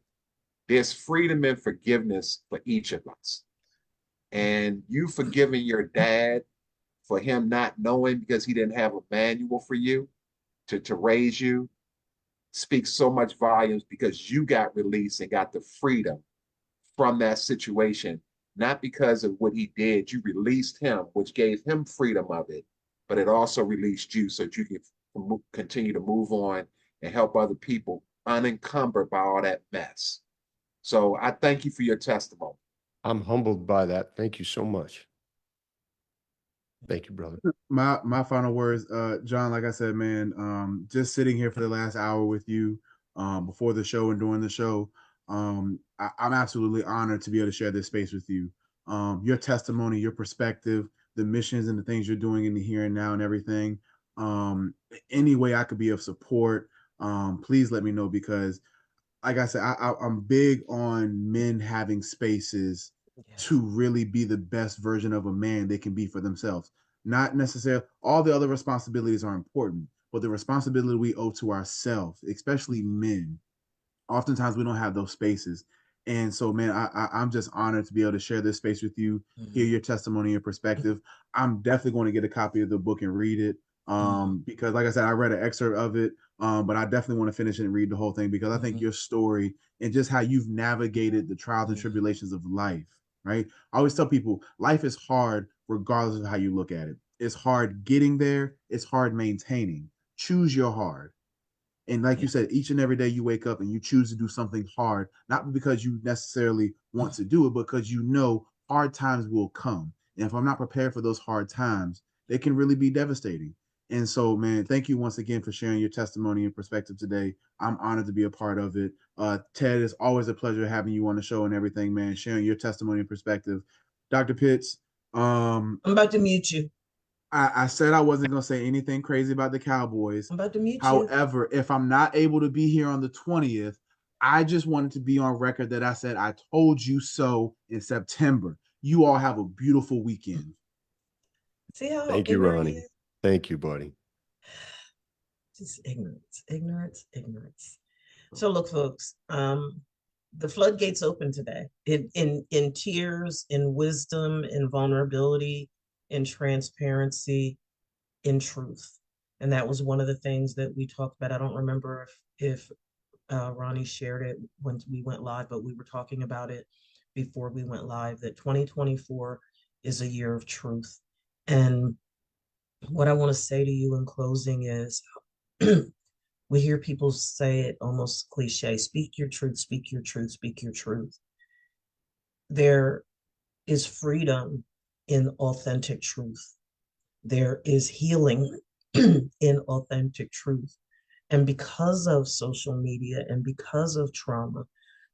Speaker 4: there's freedom and forgiveness for each of us. And you forgiving your dad for him not knowing because he didn't have a manual for you to raise you speaks so much volumes because you got released and got the freedom from that situation, not because of what he did. You released him, which gave him freedom of it, but it also released you so that you can continue to move on and help other people unencumbered by all that mess. So I thank you for your testimony.
Speaker 3: I'm humbled by that. Thank you so much. Thank you, brother.
Speaker 2: My final words, John, like I said, man, just sitting here for the last hour with you, before the show and during the show, I'm absolutely honored to be able to share this space with you. Your testimony, your perspective, the missions and the things you're doing in the here and now and everything. Any way I could be of support, please let me know, because like I said, I'm big on men having spaces to really be the best version of a man they can be for themselves. Not necessarily all the other responsibilities are important, but the responsibility we owe to ourselves, especially men, oftentimes we don't have those spaces. And so, man, I'm just honored to be able to share this space with you, hear your testimony and perspective. I'm definitely going to get a copy of the book and read it. Because like I said, I read an excerpt of it. But I definitely want to finish it and read the whole thing, because I think your story and just how you've navigated the trials and tribulations of life, right? I always tell people life is hard regardless of how you look at it. It's hard getting there, it's hard maintaining. Choose your hard. And like you said, each and every day you wake up and you choose to do something hard, not because you necessarily want to do it, but because you know hard times will come. And if I'm not prepared for those hard times, they can really be devastating. And so, man, thank you once again for sharing your testimony and perspective today. I'm honored to be a part of it. Ted, it's always a pleasure having you on the show and everything, man, sharing your testimony and perspective. Dr. Pitts,
Speaker 1: I'm about to mute you.
Speaker 2: I said I wasn't going to say anything crazy about the Cowboys.
Speaker 1: I'm about to mute you.
Speaker 2: However, if I'm not able to be here on the 20th, I just wanted to be on record that I said I told you so in September. You all have a beautiful weekend.
Speaker 1: See how
Speaker 3: Thank you, Ronnie. Thank you, buddy.
Speaker 1: Just ignorance, ignorance, ignorance. So look, folks, the floodgates open today in tears, in wisdom, in vulnerability, in transparency, in truth. And that was one of the things that we talked about. I don't remember if Ronnie shared it when we went live, but we were talking about it before we went live, that 2024 is a year of truth. And what I want to say to you in closing is we hear people say it almost cliche, speak your truth, speak your truth, speak your truth. There is freedom in authentic truth. There is healing in authentic truth. And because of social media and because of trauma,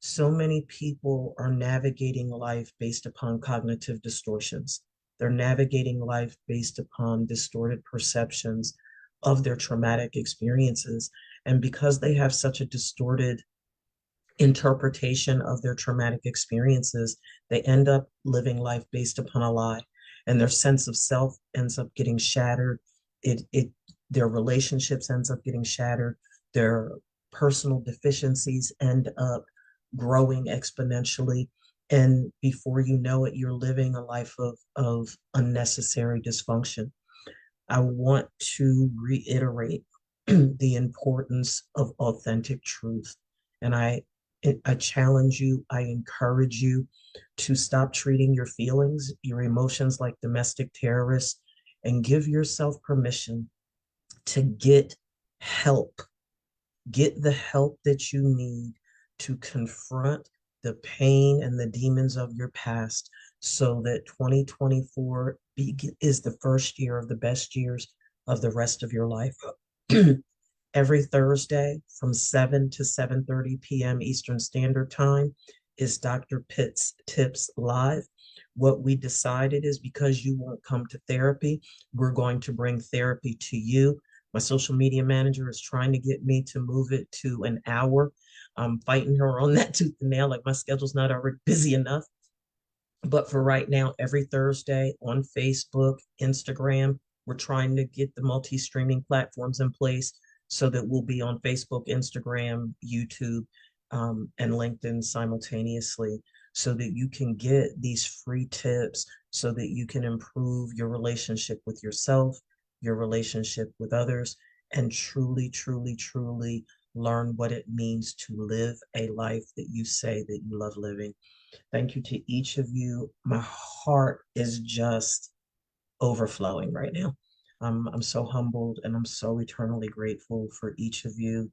Speaker 1: so many people are navigating life based upon cognitive distortions. They're navigating life based upon distorted perceptions of their traumatic experiences. And because they have such a distorted interpretation of their traumatic experiences, they end up living life based upon a lie. And their sense of self ends up getting shattered. Their relationships ends up getting shattered. Their personal deficiencies end up growing exponentially. And before you know it, you're living a life of unnecessary dysfunction. I want to reiterate the importance of authentic truth. And I challenge you, I encourage you to stop treating your feelings, your emotions like domestic terrorists, and give yourself permission to get help. Get the help that you need to confront the pain and the demons of your past, so that 2024 is the first year of the best years of the rest of your life. Every Thursday from 7 to 7:30 p.m. Eastern Standard Time is Dr. Pitt's Tips Live. What we decided is, because you won't come to therapy, we're going to bring therapy to you. My social media manager is trying to get me to move it to an hour. I'm fighting her on that tooth and nail, like my schedule's not already busy enough. But for right now, every Thursday on Facebook, Instagram, we're trying to get the multi-streaming platforms in place so that we'll be on Facebook, Instagram, YouTube, and LinkedIn simultaneously, so that you can get these free tips, so that you can improve your relationship with yourself, your relationship with others, and truly, truly, truly learn what it means to live a life that you say that you love living. Thank you to each of you. My heart is just overflowing right now. I'm so humbled and I'm so eternally grateful for each of you,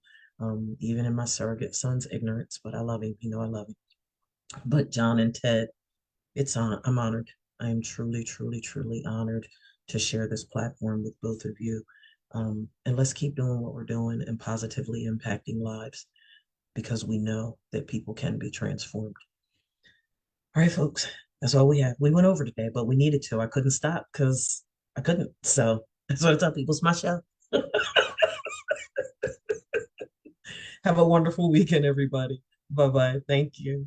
Speaker 1: even in my surrogate son's ignorance, but I love him. You know, I love him. But John and Ted, I'm honored. I am truly, truly, truly honored to share this platform with both of you. And let's keep doing what we're doing and positively impacting lives, because we know that people can be transformed. All right, folks, that's all we have. We went over today, but we needed to. I couldn't stop because I couldn't. So that's what I tell people. It's my show. Have a wonderful weekend, everybody. Bye-bye. Thank you.